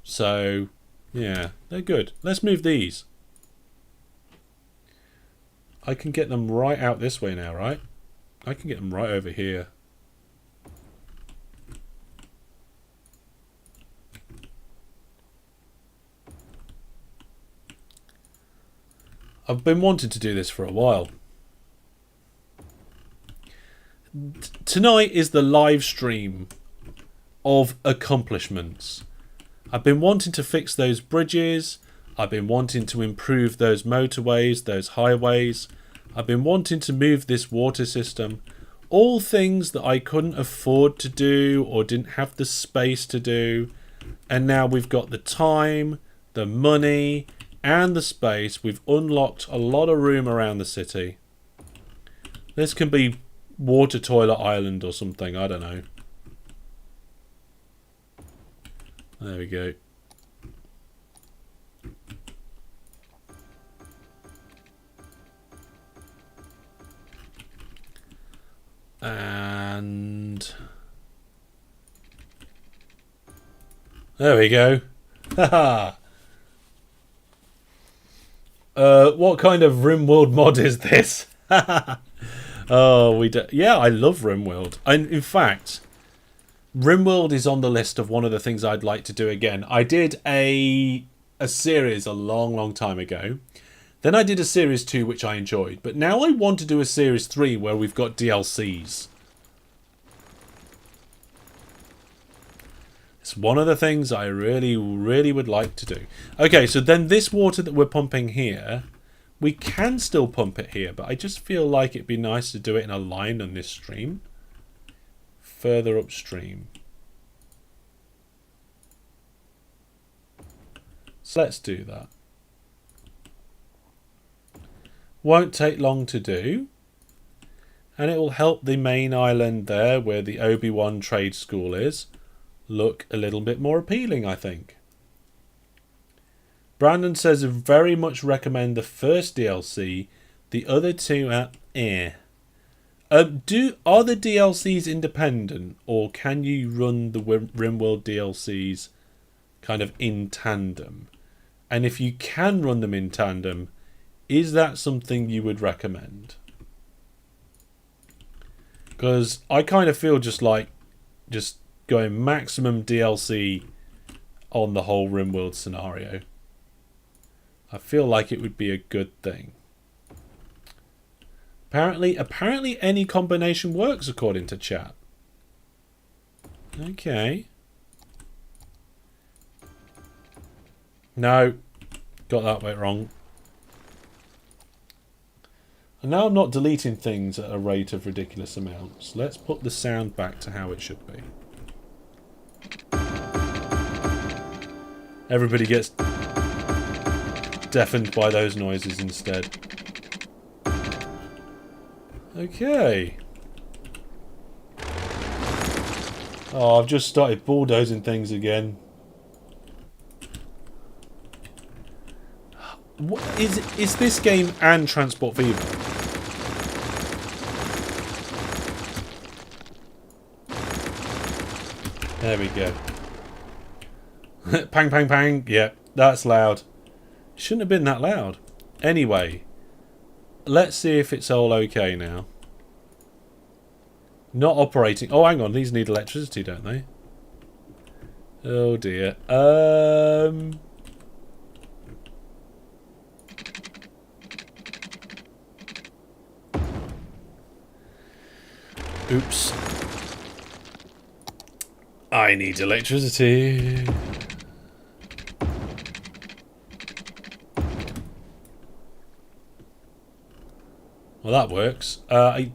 So, yeah, they're good. Let's move these. I can get them right out this way now, right? I can get them right over here. I've been wanting to do this for a while. Tonight is the live stream of accomplishments. I've been wanting to fix those bridges. I've been wanting to improve those motorways, those highways. I've been wanting to move this water system. All things that I couldn't afford to do or didn't have the space to do. And now we've got the time, the money, and the space. We've unlocked a lot of room around the city. This can be Water Toilet Island or something. I don't know. There we go. And there we go. Haha. What kind of RimWorld mod is this? Oh, yeah, I love RimWorld. And in fact, RimWorld is on the list of one of the things I'd like to do again. I did a series a long time ago. Then I did a series 2 which I enjoyed, but now I want to do a series 3 where we've got DLCs. It's one of the things I really would like to do. Okay, so then this water that we're pumping here, we can still pump it here, but I just feel like it'd be nice to do it in a line on this stream. Further upstream. So let's do that. Won't take long to do. And it will help the main island there, where the Obi-Wan trade school is, look a little bit more appealing, I think. Brandon says, I very much recommend the first DLC. The other two are eh. Are the DLCs independent, or can you run the RimWorld DLCs kind of in tandem? And if you can run them in tandem, is that something you would recommend? Because I kind of feel just going maximum DLC on the whole RimWorld scenario. I feel like it would be a good thing. Apparently any combination works according to chat. Okay. No. Got that bit wrong. And now I'm not deleting things at a rate of ridiculous amounts. Let's put the sound back to how it should be. Everybody gets deafened by those noises instead. Okay. Oh, I've just started bulldozing things again. What is this game and Transport Fever? There we go. Pang, pang, pang. Yeah, that's loud. Shouldn't have been that loud. Anyway, let's see if it's all okay now. Not operating. Oh, hang on. These need electricity, don't they? Oh, dear. Oops. I need electricity. Well, that works.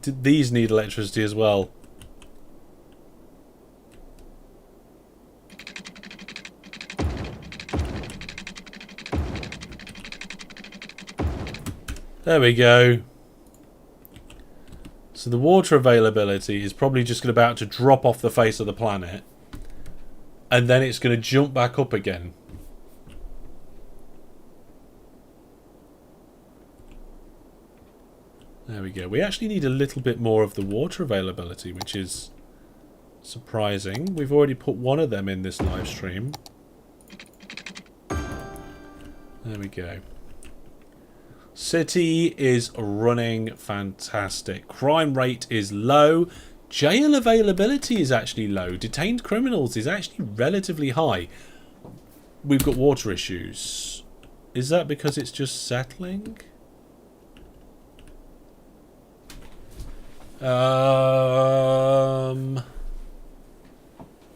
These need electricity as well. There we go. So the water availability is probably just about to drop off the face of the planet. And then it's going to jump back up again. There we go. We actually need a little bit more of the water availability, which is surprising. We've already put one of them in this live stream. There we go. City is running fantastic. Crime rate is low. Jail availability is actually low. Detained criminals is actually relatively high. We've got water issues. Is that because it's just settling?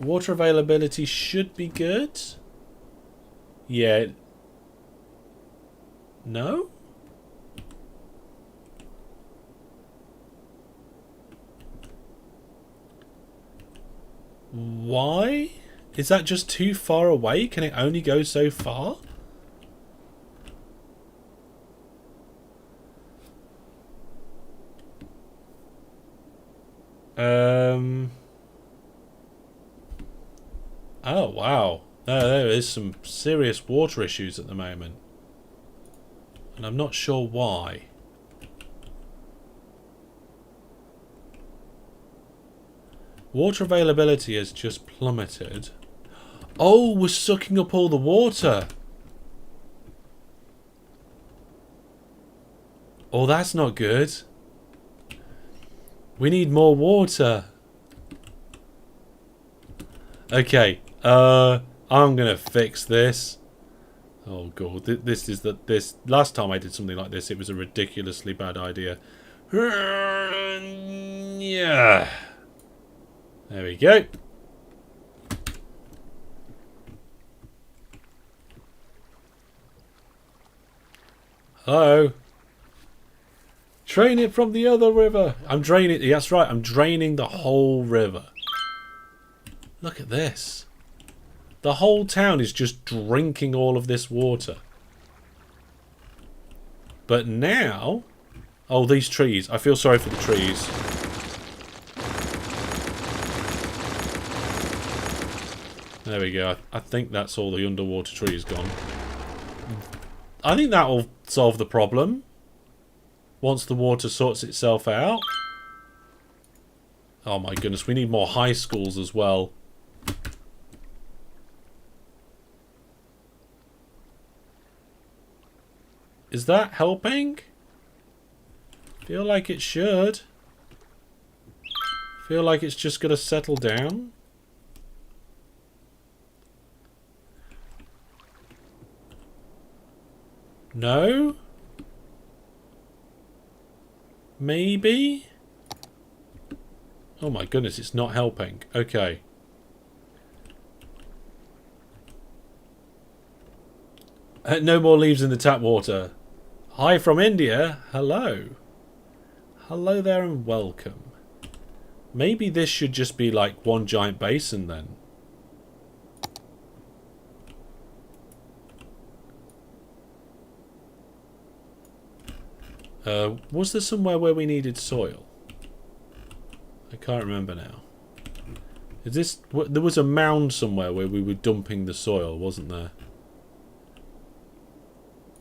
Water availability should be good. Yeah. No? Why? Is that just too far away? Can it only go so far? Oh, wow. There is some serious water issues at the moment. And I'm not sure why. Water availability has just plummeted. Oh, we're sucking up all the water. Oh, that's not good. We need more water. Okay, I'm gonna fix this. Oh god, this last time I did something like this, it was a ridiculously bad idea. Yeah. There we go. Hello. Drain it from the other river. I'm draining it. That's right. I'm draining the whole river. Look at this. The whole town is just drinking all of this water. But now Oh, these trees. I feel sorry for the trees. There we go. I think that's all the underwater trees gone. I think that will solve the problem. Once the water sorts itself out. Oh my goodness, we need more high schools as well. Is that helping? Feel like it should. Feel like it's just gonna settle down. No? Maybe? Oh my goodness, it's not helping. Okay. No more leaves in the tap water. Hi from India. Hello. Hello there and welcome. Maybe this should just be like one giant basin then. Was there somewhere where we needed soil? I can't remember now. Is this... There was a mound somewhere where we were dumping the soil, wasn't there?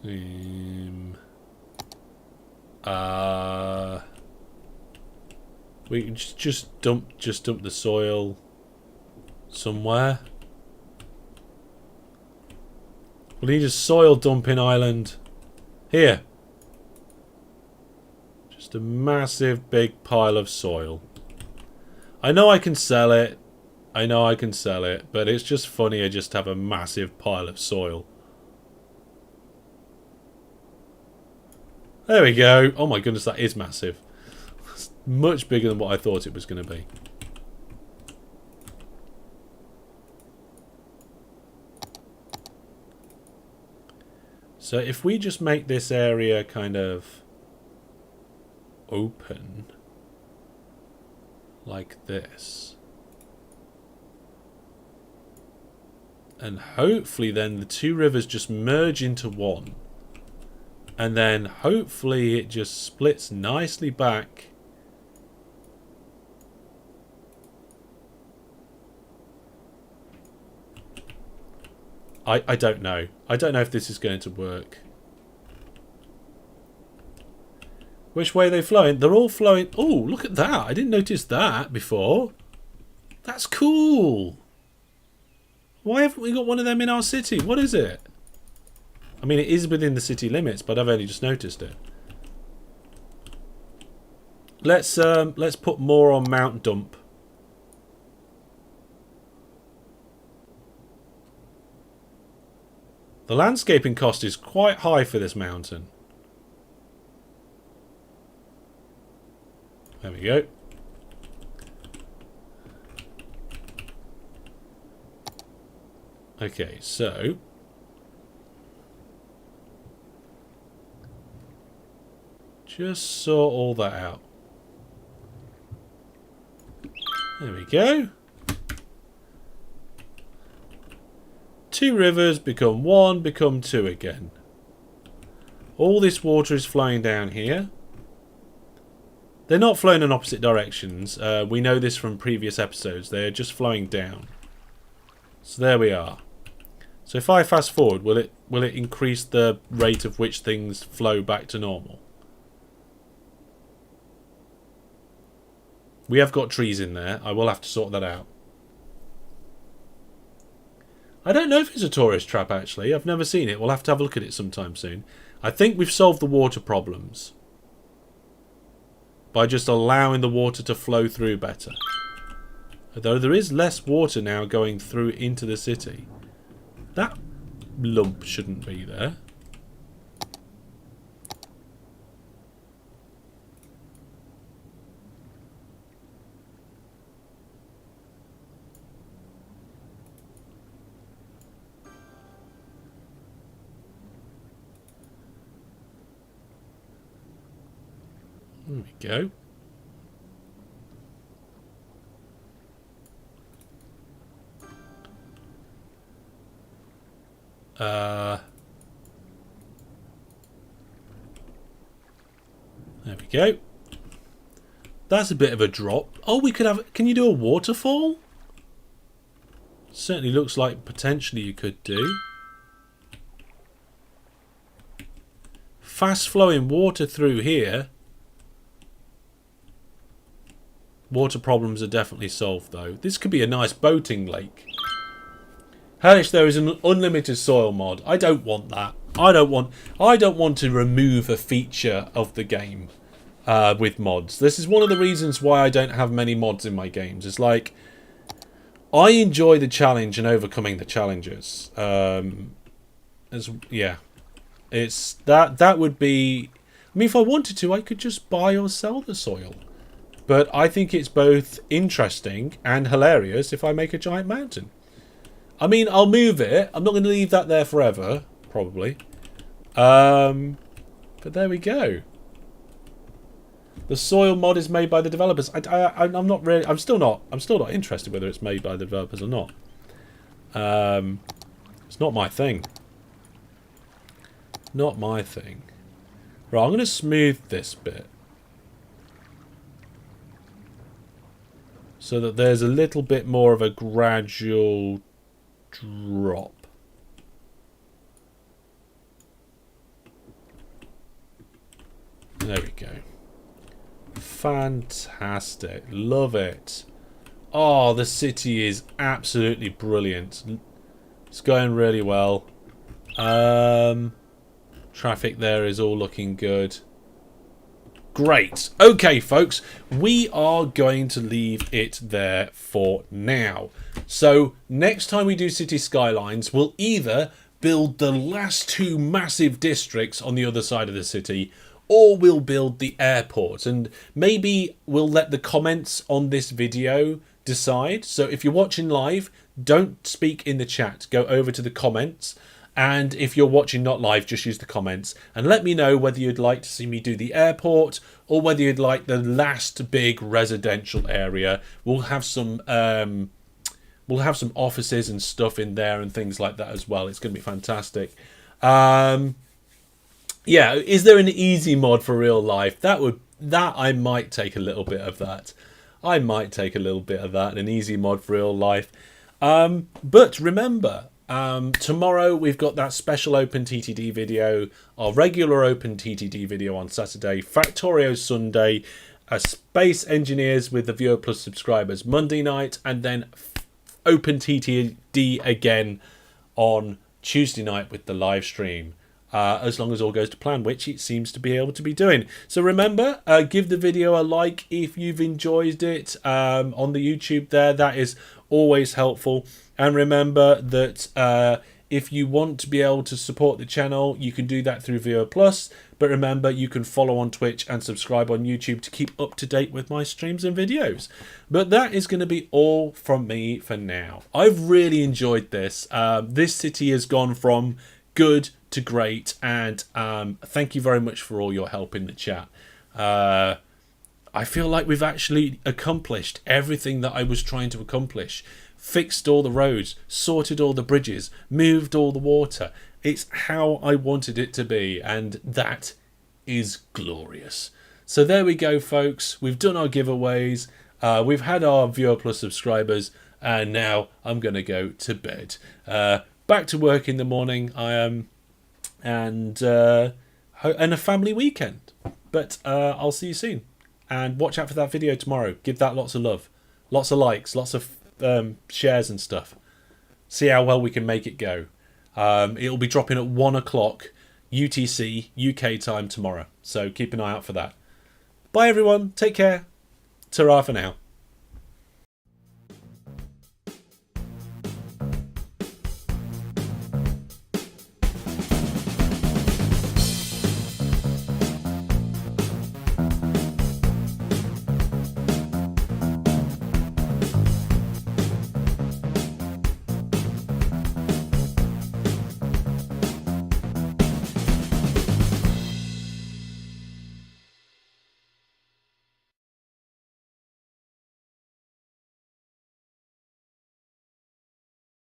We can just dump the soil somewhere. We need a soil dumping island. Here. Just a massive big pile of soil. I know I can sell it. I know I can sell it, but it's just funnier just to have a massive pile of soil. There we go. Oh my goodness, that is massive. It's much bigger than what I thought it was going to be. So if we just make this area kind of open like this, and hopefully then the two rivers just merge into one, and then hopefully it just splits nicely back. I don't know. I don't know if this is going to work. Which way are they flowing? They're all flowing... Oh, look at that. I didn't notice that before. That's cool. Why haven't we got one of them in our city? What is it? I mean, it is within the city limits, but I've only just noticed it. Let's put more on Mount Dump. The landscaping cost is quite high for this mountain. There we go. Okay, so just sort all that out. There we go. Two rivers become one, become two again. All this water is flowing down here. They're not flowing in opposite directions. We know this from previous episodes. They're just flowing down. So there we are. So if I fast forward, will it increase the rate of which things flow back to normal? We have got trees in there. I will have to sort that out. I don't know if it's a tourist trap, actually. I've never seen it. We'll have to have a look at it sometime soon. I think we've solved the water problems by just allowing the water to flow through better. Although there is less water now going through into the city. That lump shouldn't be there. There we go. There we go. That's a bit of a drop. Oh, we could have... Can you do a waterfall? Certainly looks like potentially you could do. Fast flowing water through here. Water problems are definitely solved though. This could be a nice boating lake. Hellish, there is an unlimited soil mod. I don't want that. I don't want to remove a feature of the game with mods. This is one of the reasons why I don't have many mods in my games. It's like I enjoy the challenge and overcoming the challenges. Yeah, it's that would be. I mean, if I wanted to, I could just buy or sell the soil. But I think it's both interesting and hilarious if I make a giant mountain. I mean, I'll move it. I'm not going to leave that there forever, probably. But there we go. The soil mod is made by the developers. I'm not really. I'm still not interested whether it's made by the developers or not. It's not my thing. Not my thing. Right, I'm going to smooth this bit so that there's a little bit more of a gradual drop. There we go. Fantastic. Love it. Oh, the city is absolutely brilliant. It's going really well. Traffic there is all looking good. Great. Okay, folks, we are going to leave it there for now. So next time we do Cities Skylines, we'll either build the last two massive districts on the other side of the city, or we'll build the airport. And maybe we'll let the comments on this video decide. So if you're watching live, don't speak in the chat. Go over to the comments. And if you're watching not live, just use the comments and let me know whether you'd like to see me do the airport or whether you'd like the last big residential area. We'll have some offices and stuff in there and things like that as well. It's going to be fantastic. Yeah, is there an easy mod for real life? That I might take a little bit of that. I might take a little bit of that, an easy mod for real life. But remember, tomorrow we've got that special Open TTD video, our regular Open TTD video on Saturday, Factorio Sunday, Space Engineers with the Viewer Plus subscribers Monday night, and then Open TTD again on Tuesday night with the live stream. As long as all goes to plan, which it seems to be able to be doing. So remember, give the video a like if you've enjoyed it on the YouTube there. That is always helpful. And remember that if you want to be able to support the channel, you can do that through Viewer Plus. But remember, you can follow on Twitch and subscribe on YouTube to keep up to date with my streams and videos. But that is going to be all from me for now. I've really enjoyed this. This city has gone from good to great, and thank you very much for all your help in the chat. I feel like we've actually accomplished everything that I was trying to accomplish. Fixed all the roads, sorted all the bridges, moved all the water. It's how I wanted it to be, and that is glorious. So there we go, folks. We've done our giveaways. We've had our Viewer Plus subscribers, and now I'm going to go to bed. Back to work in the morning, I am, and a family weekend. But I'll see you soon, and watch out for that video tomorrow. Give that lots of love, lots of likes, lots of shares and stuff. See how well we can make it go. It'll be dropping at 1 o'clock UTC UK time tomorrow, so keep an eye out for that. Bye everyone, take care, ta-ra for now.